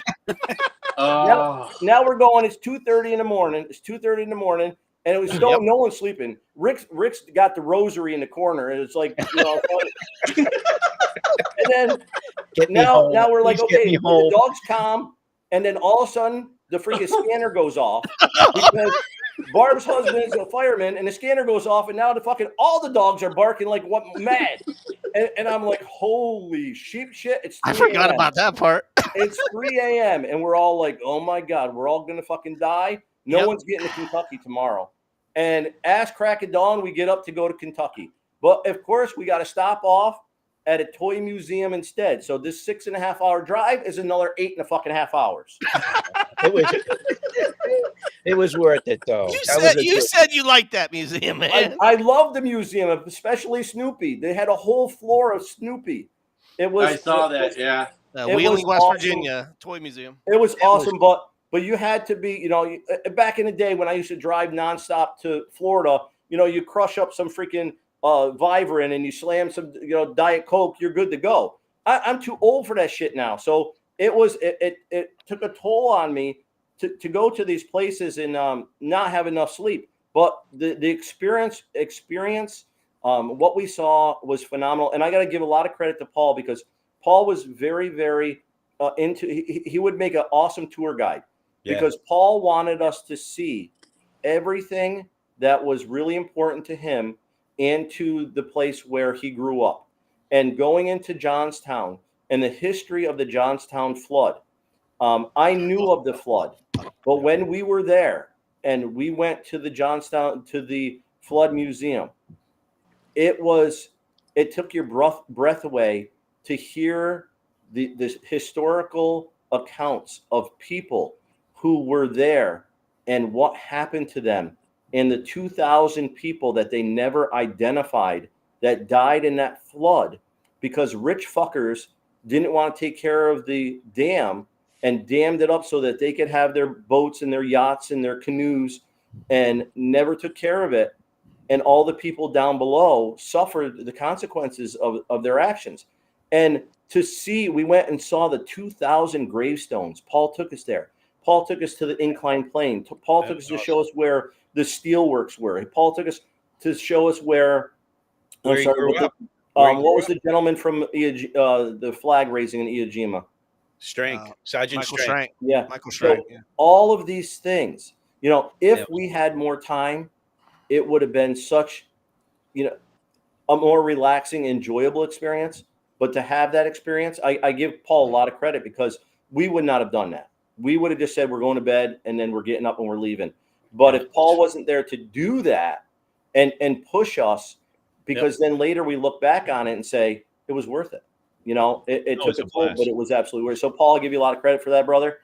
Now we're going. It's 2:30 in the morning. And it was still no one's sleeping. Rick's got the rosary in the corner, and it's like, and then now we're like, okay, the dog's calm, and then all of a sudden the freaking scanner goes off because Barb's husband is a fireman, and the scanner goes off, and now all the dogs are barking like what mad, and I'm like, holy sheep shit! It's 3 I forgot a.m. about that part. It's 3 a.m. and we're all like, oh my God, we're all gonna fucking die. No one's getting to Kentucky tomorrow. And ass crack of dawn, we get up to go to Kentucky. But of course, we got to stop off at a toy museum instead. So this 6.5 hour drive is another 8.5 hours. It was worth it though. You said you liked that museum, man. I love the museum, especially Snoopy. They had a whole floor of Snoopy. I saw that. Yeah. Wheeling, West awesome. Virginia Toy Museum. It was awesome, but you had to be, back in the day when I used to drive nonstop to Florida, you crush up some freaking Vivarin and you slam some, Diet Coke, you're good to go. I'm too old for that shit now. So it took a toll on me to go to these places and not have enough sleep. But the experience, what we saw was phenomenal. And I got to give a lot of credit to Paul because Paul was very, very he would make an awesome tour guide Yeah. because Paul wanted us to see everything that was really important to him and to the place where he grew up. And going into Johnstown and the history of the Johnstown flood, I knew of the flood, but when we were there and we went to the Johnstown, to the Flood Museum, it took your breath away to hear the historical accounts of people who were there and what happened to them, and the 2,000 people that they never identified that died in that flood because rich fuckers didn't want to take care of the dam and dammed it up so that they could have their boats and their yachts and their canoes, and never took care of it. And all the people down below suffered the consequences of their actions. And to see, we went and saw the 2,000 gravestones. Paul took us there. Paul took us to the inclined plane. Paul took us to show us where the steelworks were. Paul took us to show us where Where I'm he sorry, grew what up. what was the gentleman from the flag raising in Iwo Jima? Strength. Sergeant Michael Strength. Schrank. Yeah. Michael So Schrank. Yeah. all of these things, if Yeah. we had more time, it would have been such, a more relaxing, enjoyable experience. But to have that experience, I give Paul a lot of credit because we would not have done that. We would have just said we're going to bed and then we're getting up and we're leaving. But if Paul wasn't there to do that and push us, because then later we look back on it and say it was worth it. It took a toll, but it was absolutely worth it. So Paul, I give you a lot of credit for that, brother.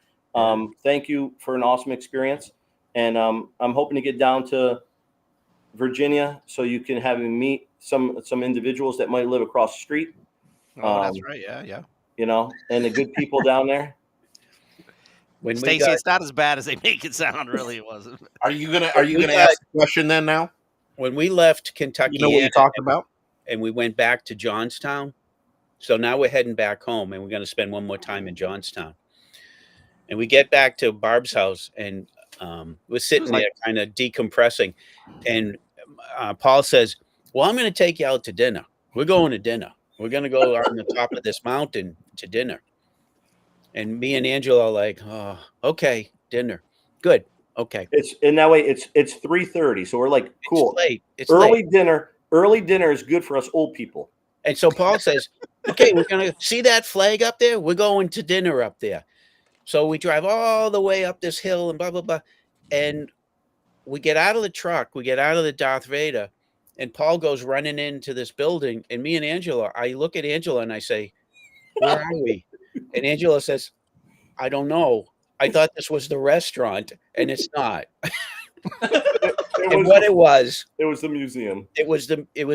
Thank you for an awesome experience. And I'm hoping to get down to Virginia so you can have me meet some individuals that might live across the street. Oh, that's right. Yeah. And the good people down there. When we Stacy, got, it's not as bad as they make it sound. Really, it wasn't. Are you gonna ask the question then now? when we left Kentucky, You know what you talked about? and we went back to Johnstown. So now we're heading back home, and we're going to spend one more time in Johnstown. And we get back to Barb's house, and we're sitting there kind of decompressing. And Paul says, well, I'm going to take you out to dinner. We're going to dinner. We're going to go on the top of this mountain to dinner. And me and Angela are like, oh, okay, dinner. Good. Okay. It's in that way. It's 3:30, so we're like, cool. It's late. It's early late. dinner. Early dinner is good for us old people. And so Paul says, okay, we're going to see that flag up there. We're going to dinner up there. So we drive all the way up this hill and blah, blah, blah. And we get out of the truck. We get out of the Darth Vader. And Paul goes running into this building. And me and Angela, I look at Angela and I say, where are we? And Angela says, I don't know. I thought this was the restaurant, and it's not. It was the museum. It was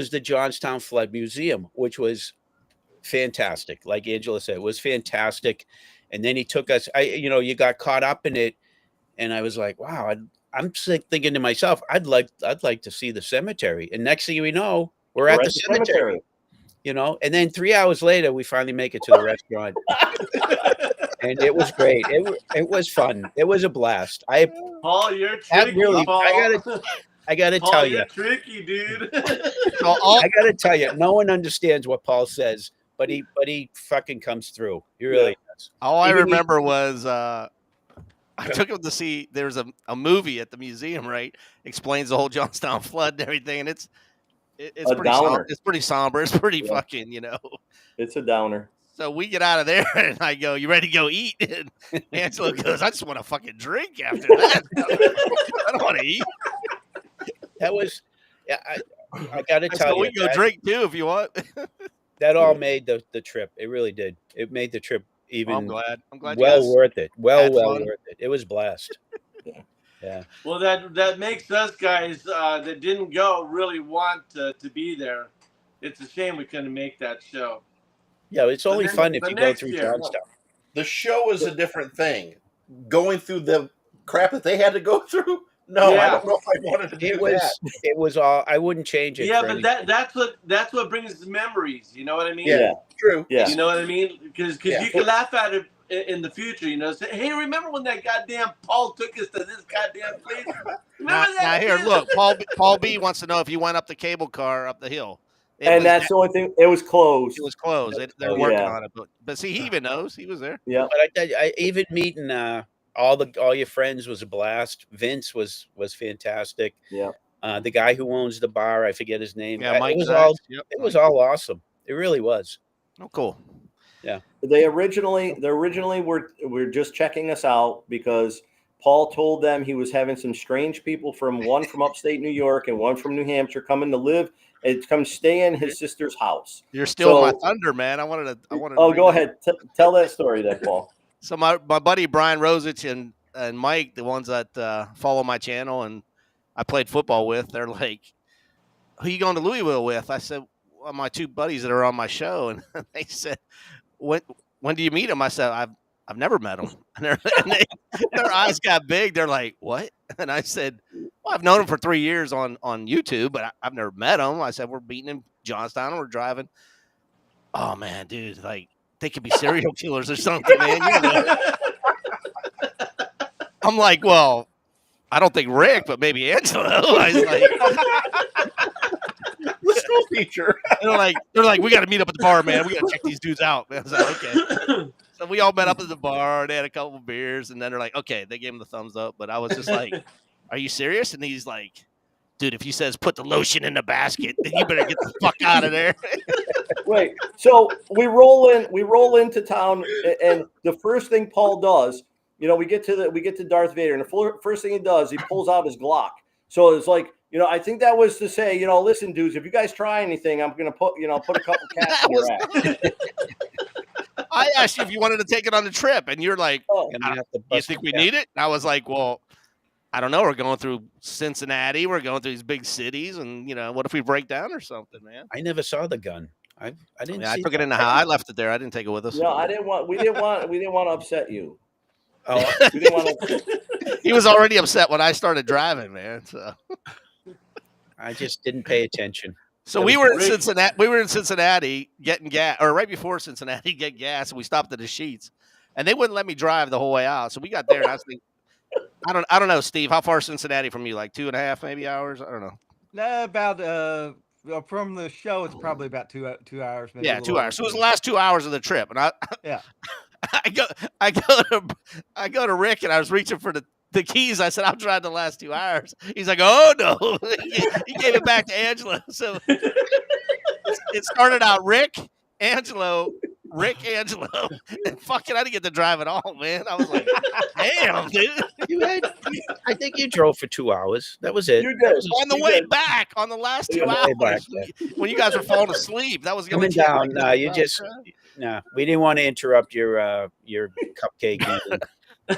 the Johnstown Flood Museum, which was fantastic. Like Angela said, it was fantastic. And then he took us. You got caught up in it, and I was like, wow. I'm thinking to myself, I'd like to see the cemetery. And next thing we know, we're at the cemetery. And then 3 hours later, we finally make it to the restaurant. And it was great. It was fun. It was a blast. Paul, you're tricky. Paul. I gotta Paul, tell you, you're tricky, dude. I gotta tell you, no one understands what Paul says, but he fucking comes through. He really does. All I remember was I took him to see. There's a movie at the museum, right? Explains the whole Johnstown flood and everything, and it's pretty downer. It's pretty somber. It's pretty fucking, It's a downer. So we get out of there, and I go, "You ready to go eat?" And Angela goes, "I just want to fucking drink after that. I don't want to eat." That was, I got to tell you, we can go drink too if you want. That all made the trip. It really did. It made the trip even. I'm glad. Worth it. Well worth it. It was blessed. Yeah. Well, that makes us guys that didn't go really want to be there. It's a shame we couldn't make that show. Yeah, it's only fun if you go through Johnstown. The show is a different thing. Going through the crap that they had to go through. No, I don't know if I wanted to do that. It was all. I wouldn't change it. Yeah, but that's what brings memories. You know what I mean? Yeah, true. Yeah. You know what I mean? Because you can laugh at it in the future. Say, hey, remember when that goddamn Paul took us to this goddamn place? Remember that? Now here, look, Paul B wants to know if you went up the cable car up the hill. And that's the only thing. It was closed. It was closed. They're working on it, but see, he even knows. He was there. Yeah. But I tell you, even meeting all your friends was a blast. Vince was fantastic. Yeah. The guy who owns the bar, I forget his name. Yeah, Mike. It was all awesome. It really was. Oh, cool. Yeah. They originally were just checking us out because Paul told them he was having some strange people one from upstate New York and one from New Hampshire coming to live and come stay in his sister's house. You're still my thunder, man. I wanted to. Oh, go ahead. Tell that story there, Paul. So my buddy Brian Rosich and Mike, the ones that follow my channel and I played football with, they're like, "Who you going to Louisville with?" I said, "Well, my two buddies that are on my show," and they said, "When do you meet them?" I said, "I've never met them," and their eyes got big. They're like, "What?" And I said, "Well, I've known them for 3 years on YouTube, but I've never met them." I said, "We're meeting in Johnstown and we're driving." Oh man, dude, like they could be serial killers or something, man. You know? I'm like, well, I don't think Rick, but maybe Angelo. I was like, The school teacher. they're like, we got to meet up at the bar, man. We got to check these dudes out, man. I was like, okay. So we all met up at the bar. They had a couple of beers, and then they're like, okay. They gave him the thumbs up, but I was just like, are you serious? And he's like, dude, if he says put the lotion in the basket, then you better get the fuck out of there. Wait, so we roll into town, and the first thing Paul does, we get to Darth Vader, and the first thing he does, he pulls out his Glock. So it's like, I think that was to say, listen, dudes, if you guys try anything, I'm gonna put a couple cats in your ass. I asked you if you wanted to take it on the trip, and you're like, you think we need it? And I was like, well, I don't know. We're going through Cincinnati. We're going through these big cities, and what if we break down or something, man? I never saw the gun. I didn't. I took it in the house. I left it there. I didn't take it with us. No, we didn't want to upset you. Oh, We didn't want to. He was already upset when I started driving, man. So I just didn't pay attention. So we were in Cincinnati. We were in Cincinnati getting gas, or right before Cincinnati, get gas, and we stopped at the Sheets, and they wouldn't let me drive the whole way out. So we got there, and I was thinking, I don't know, Steve. How far is Cincinnati from you? Like 2.5 maybe hours? I don't know. No, about from the show, it's probably about 2 hours. Maybe Yeah, 2 hours. So it was the last 2 hours of the trip, and I go to Rick, and I was reaching for the keys. I said, I'll drive the last 2 hours. He's like, oh no. He gave it back to Angelo. So it started out Rick, Angelo, and fucking I didn't get to drive at all, man. I was like, damn, dude. I think you drove for 2 hours. That was it. You did. On the way back, on the last 2 hours, when you guys were falling asleep, that was coming down. No, we didn't want to interrupt your cupcake. All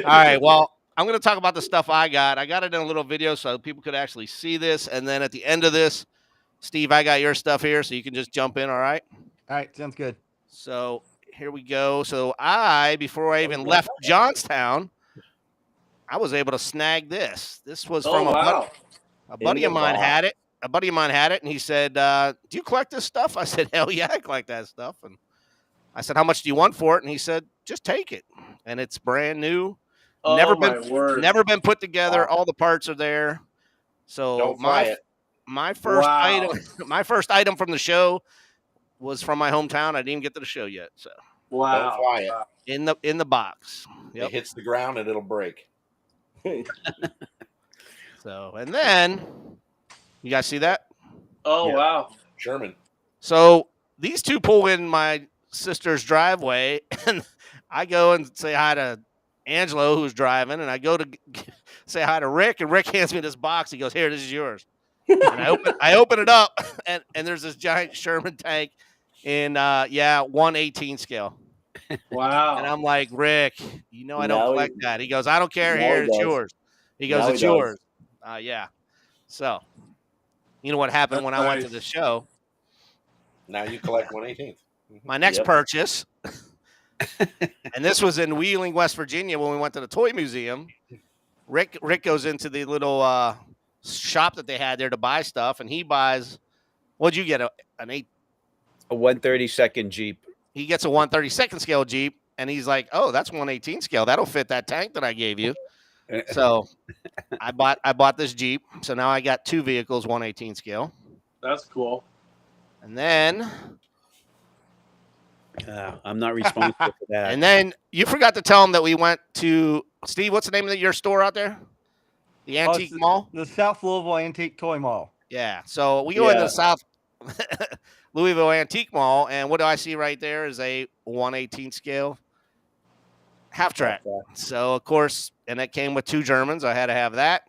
right, well, I'm going to talk about the stuff I got. I got it in a little video so people could actually see this, and then at the end of this, Steve, I got your stuff here, so you can just jump in. All right. All right, sounds good. So here we go. So before I even left Johnstown, I was able to snag this. This was from a buddy of mine had it. A buddy of mine had it, and he said, do you collect this stuff? I said, hell yeah, I collect that stuff. And I said, how much do you want for it? And he said, just take it. And it's brand new. Oh, never been put together. All the parts are there. So my first item from the show was from my hometown. I didn't even get to the show yet. So Don't fly it. in the box. Yep. It hits the ground and it'll break. So, and then you guys see that? Oh, Yeah. wow. German. So these two pull in my sister's driveway, and I go and say hi to Angelo, who's driving, and I go to say hi to Rick, and Rick hands me this box. He goes, here, this is yours. And I open it up, and there's this giant Sherman tank in 1/18 scale. Wow. And I'm like, Rick, I don't collect that. He goes, I don't care. Now Here, he it's does. yours. He goes, Now he it's does. yours. Yeah. So, you know what happened That's when I went to nice. the show? Now you collect 1/18. My next Yep. purchase, and this was in Wheeling, West Virginia, when we went to the toy museum. Rick goes into the little shop that they had there to buy stuff, and he buys. What'd you get? A 132nd Jeep. He gets a 1/32 scale Jeep, and he's like, "Oh, that's 1/18 scale. That'll fit that tank that I gave you." So I bought this Jeep. So now I got two vehicles, 1/18 scale. That's cool. And then I'm not responsible for that. and then you forgot to tell him that we went to Steve. What's the name of your store out there? The Antique Mall. The South Louisville Antique Toy Mall. Yeah. So we go into the South Louisville Antique Mall, and what do I see right there is a 1/18 scale half track. So of course, and it came with 2 Germans. I had to have that.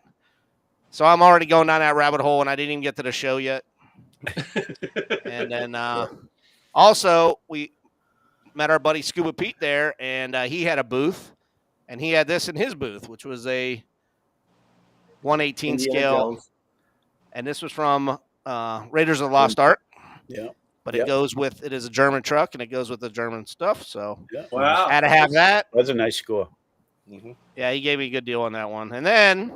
So I'm already going down that rabbit hole, and I didn't even get to the show yet. And then also we met our buddy Scuba Pete there, and he had a booth, and he had this in his booth, which was a 1/18 scale, and this was from Raiders of the Lost Ark. Yeah. But it goes with, it is a German truck, and it goes with the German stuff. So Wow. had to have that. That's a nice score. Mhm. Yeah, he gave me a good deal on that one. And then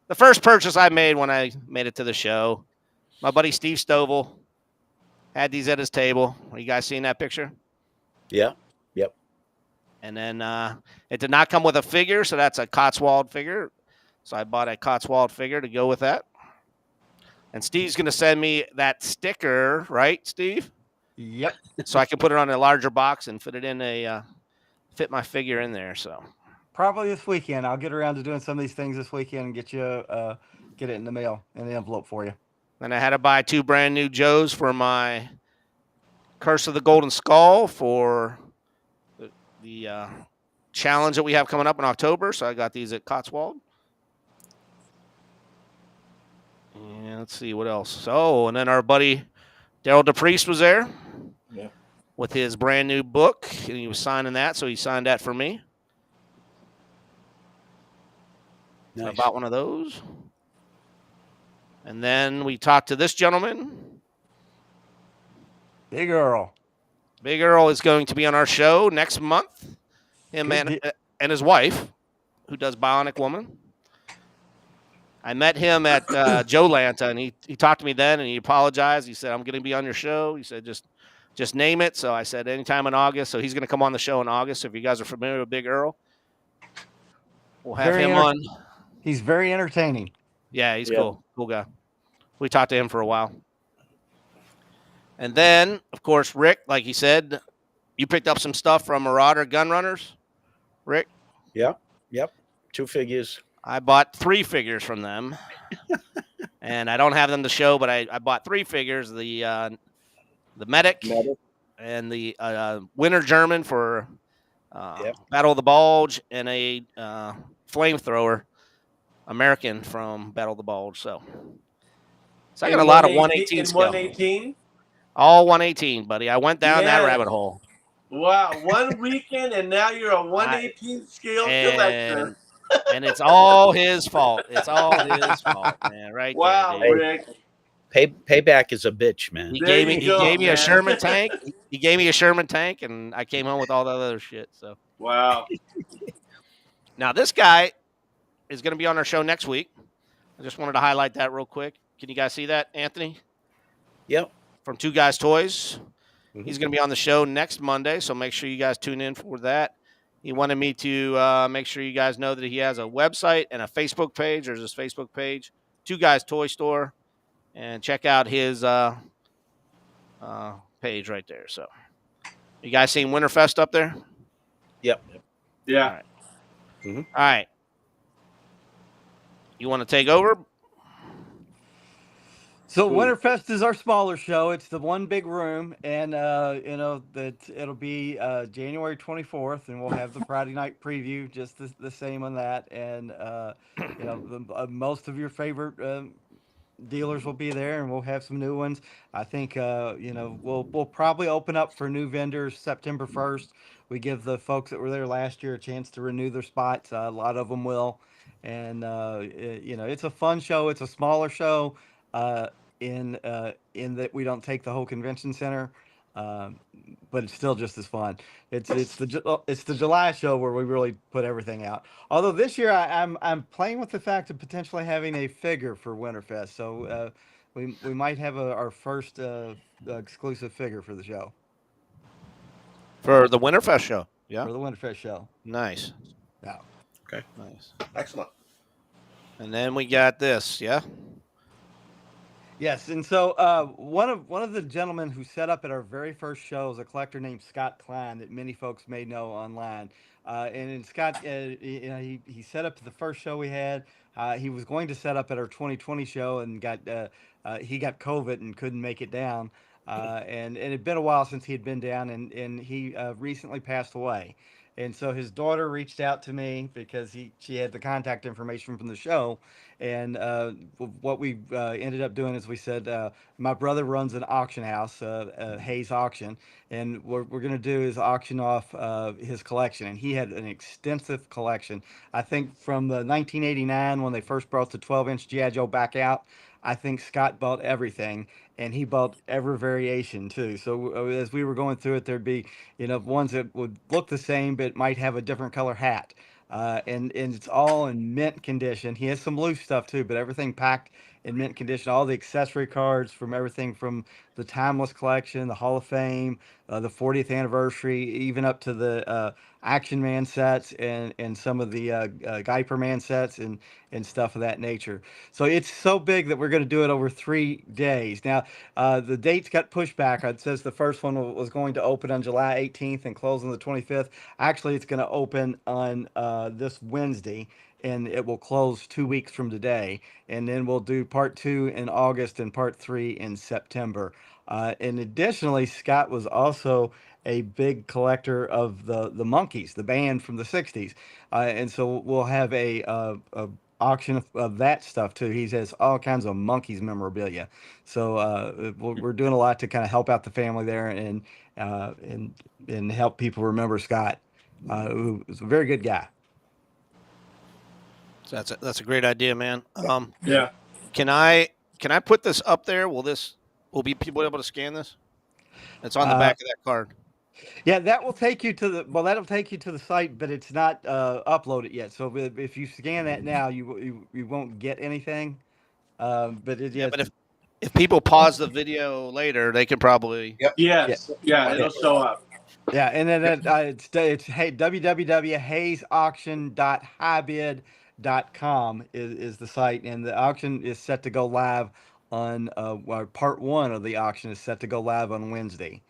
the first purchase I made when I made it to the show, my buddy Steve Stovall had these at his table. Are you guys seeing that picture? Yeah. Yep. And then it did not come with a figure, so that's a Cotswold figure. So I bought a Cotswold figure to go with that. And Steve's going to send me that sticker, right, Steve? Yep. So I can put it on a larger box and fit it in fit my figure in there. So Probably this weekend. I'll get around to doing some of these things this weekend and get it in the mail, in the envelope for you. then I had to buy 2 brand new Joes for my Curse of the Golden Skull for the challenge that we have coming up in October. So I got these at Cotswold. And let's see what else. So, and then our buddy Daryl DePriest was there with his brand new book, and he was signing that. So he signed that for me. Nice. I bought one of those. And then we talked to this gentleman. Big Earl. Big Earl is going to be on our show next month. Him and his wife, who does Bionic Woman. I met him at Joe Lanta, and he talked to me then, and he apologized. He said, I'm going to be on your show. He said, just name it. So I said, anytime in August. So he's going to come on the show in August. So if you guys are familiar with Big Earl, we'll have him on. He's very entertaining. Yeah, he's cool. Cool guy. We talked to him for a while. And then, of course, Rick, like he said, you picked up some stuff from Marauder Gun Runners, Rick? Yep. 2 figures. I bought 3 figures from them. And I don't have them to show, but I bought 3 figures. The medic and the Winter German for Battle of the Bulge, and a flamethrower American from Battle of the Bulge. So I got a lot of 118 scale. 118? All 118, buddy. I went down that rabbit hole. Wow, one weekend, and now you're a 118 scale collector. And it's all his fault. It's all his fault, man. Right wow, there, Rick. Payback is a bitch, man. He gave me a Sherman tank. He gave me a Sherman tank, and I came home with all that other shit. So wow. Now this guy is going to be on our show next week. I just wanted to highlight that real quick. Can you guys see that, Anthony? Yep. From Two Guys Toys. He's going to be on the show next Monday, so make sure you guys tune in for that. He wanted me to make sure you guys know that he has a website and a Facebook page. There's his Facebook page, Two Guys Toy Store, and check out his page right there. So, you guys seen Winterfest up there? Yep. Yeah. All right. All right. You want to take over? So Winterfest is our smaller show. It's the one big room, and that it'll be January 24th, and we'll have the Friday night preview, just the same on that. And most of your favorite dealers will be there, and we'll have some new ones. I think we'll probably open up for new vendors September 1st. We give the folks that were there last year a chance to renew their spots. A lot of them will, and it's a fun show. It's a smaller show. In that we don't take the whole convention center, but it's still just as fun. It's the July show where we really put everything out. Although this year I'm playing with the fact of potentially having a figure for Winterfest, so we might have our first exclusive figure for the show. For the Winterfest show, yeah. For the Winterfest show. Nice. Yeah. Okay. Nice. Excellent. And then we got this, yeah. Yes, and so one of the gentlemen who set up at our very first show is a collector named Scott Klein that many folks may know online. And Scott, he set up the first show we had. He was going to set up at our 2020 show and he got COVID and couldn't make it down. And it had been a while since he had been down, and he recently passed away. And so his daughter reached out to me because she had the contact information from the show, and what we ended up doing is we said, my brother runs an auction house, Hayes Auction, and what we're going to do is auction off his collection. And he had an extensive collection. I think from the 1989 when they first brought the 12-inch GI Joe back out, I think Scott bought everything, and he bought every variation too. So as we were going through it, there'd be ones that would look the same but might have a different color hat. And it's all in mint condition. He has some loose stuff too, but everything packed in mint condition. All the accessory cards from everything from the Timeless Collection, the Hall of Fame, the 40th anniversary, even up to the Action Man sets and some of the Guyper Man sets and stuff of that nature. So it's so big that we're going to do it over 3 days. Now, the dates got pushed back. It says the first one was going to open on July 18th and close on the 25th. Actually, it's going to open on this Wednesday, and it will close 2 weeks from today. And then we'll do part 2 in August and part 3 in September. And additionally, Scott was also a big collector of the Monkees, the band from the 60s. And so we'll have a auction of that stuff too. He has all kinds of Monkees memorabilia. So we're doing a lot to kind of help out the family there uh, and and help people remember Scott, who was a very good guy. So that's a great idea, man. Yeah. Can I put this up there? Will be people able to scan this? It's on the Uh, back of that card. yeah, that will take you to that'll take you to the site, but it's not uploaded yet. So if you scan that now, you won't get anything. But it Yeah, just but if people pause the video later, they can probably. Yep. yeah. Yes. Yeah. I It'll know. show up. Yeah, and then it's hey, www.hayesauction.highbid.com is the site, and the auction is set to go live on part 1 of the auction is set to go live on Wednesday.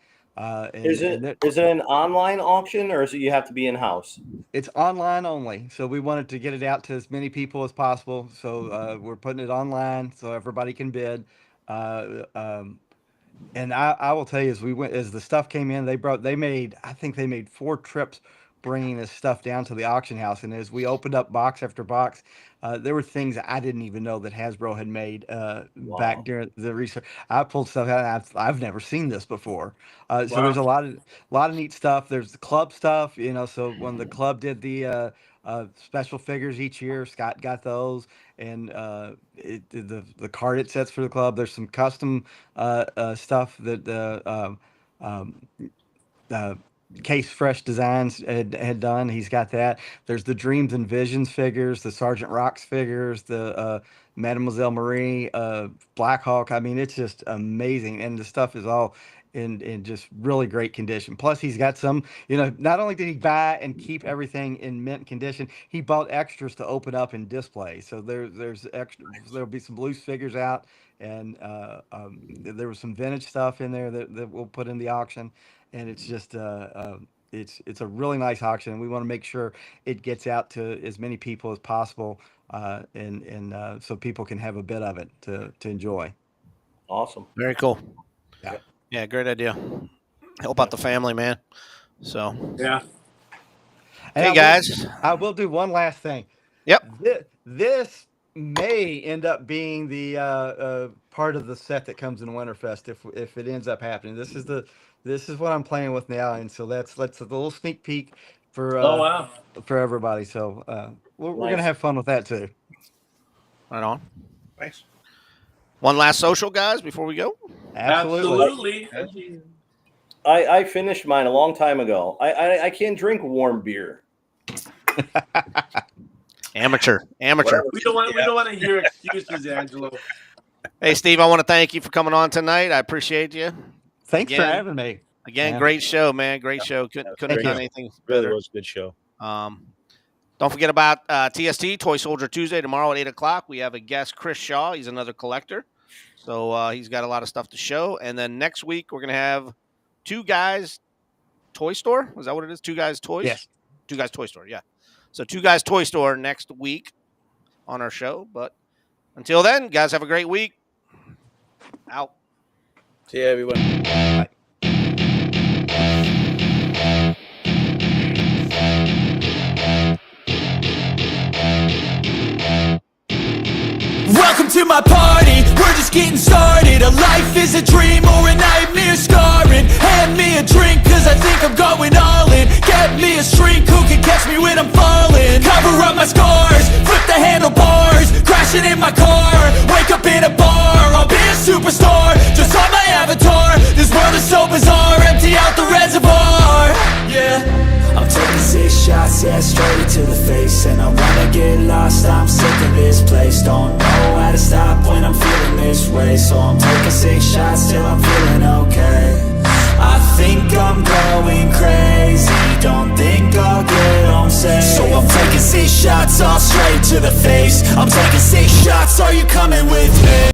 Is it is it an online auction or is it you have to be in house? It's online only, so we wanted to get it out to as many people as possible. So we're putting it online so everybody can bid. Uh, um, and I will tell you, as the stuff came in, I think they made 4 trips bringing this stuff down to the auction house. And as we opened up box after box, there were things I didn't even know that Hasbro had made back Wow. during the research. I pulled stuff out. I've never seen this before. So there's Wow. a lot of neat stuff. There's the club stuff, So when the club did the special figures each year, Scott got those, and the card it sets for the club. There's some custom stuff that um, uh, Case Fresh Designs had done. He's got that. There's the Dreams and Visions figures, the Sergeant Rocks figures, the Mademoiselle Marie, Black Hawk. I mean, it's just amazing, and the stuff is all in just really great condition. Plus, he's got some. Not only did he buy and keep everything in mint condition, he bought extras to open up and display. So there's extra. There'll be some loose figures out, and there was some vintage stuff in there that we'll put in the auction, and it's just it's a really nice auction, and we want to make sure it gets out to as many people as possible, and so people can have a bit of it to enjoy. Awesome. Very cool. Yeah. Yeah, great idea. Help out the family, man. So, Yeah. And hey guys. I will do one last thing. Yep. This may end up being the part of the set that comes in Winterfest if it ends up happening. This is what I'm playing with now, and so that's a little sneak peek for Oh wow. for everybody. So we're gonna Nice. have fun with that too. Right on. Nice. One last social, guys, before we go. Absolutely. Absolutely. I finished mine a long time ago. I can't drink warm beer. Amateur. We don't want to hear excuses, Angelo. Hey, Steve, I want to thank you for coming on tonight. I appreciate you. Thanks for Again. having me. Again, Yeah. great show, man. Great show. Couldn't have Thank done you. anything Really better. was a good show. Don't forget about TST, Toy Soldier Tuesday, tomorrow at 8 o'clock. We have a guest, Chris Shaw. He's another collector. So he's got a lot of stuff to show. And then next week we're gonna have Two Guys Toy Store. Is that what it is? Two Guys Toys. Yes. Two Guys Toy Store. Yeah. So Two Guys Toy Store next week on our show. But until then, guys, have a great week. Out. See you, everyone. Bye. Welcome to my party, we're just getting started. A life is a dream or a nightmare scarring. Hand me a drink cause I think I'm going all in. Get me a shrink who can catch me when I'm falling. Cover up my scars, flip the handlebars. Crashing in my car, wake up in a bar. I'll be a superstar, just on my avatar. This world is so bizarre, empty out the reservoir. Yeah, I'm taking 6 shots, yeah, straight to the face. And I wanna get lost, I'm sick of this place. Don't know how to stop when I'm feeling this way. So I'm taking 6 shots till I'm feeling okay. I think I'm going crazy, don't think I'll get home safe. So I'm taking 6 shots, all straight to the face. I'm taking 6 shots, are you coming with me?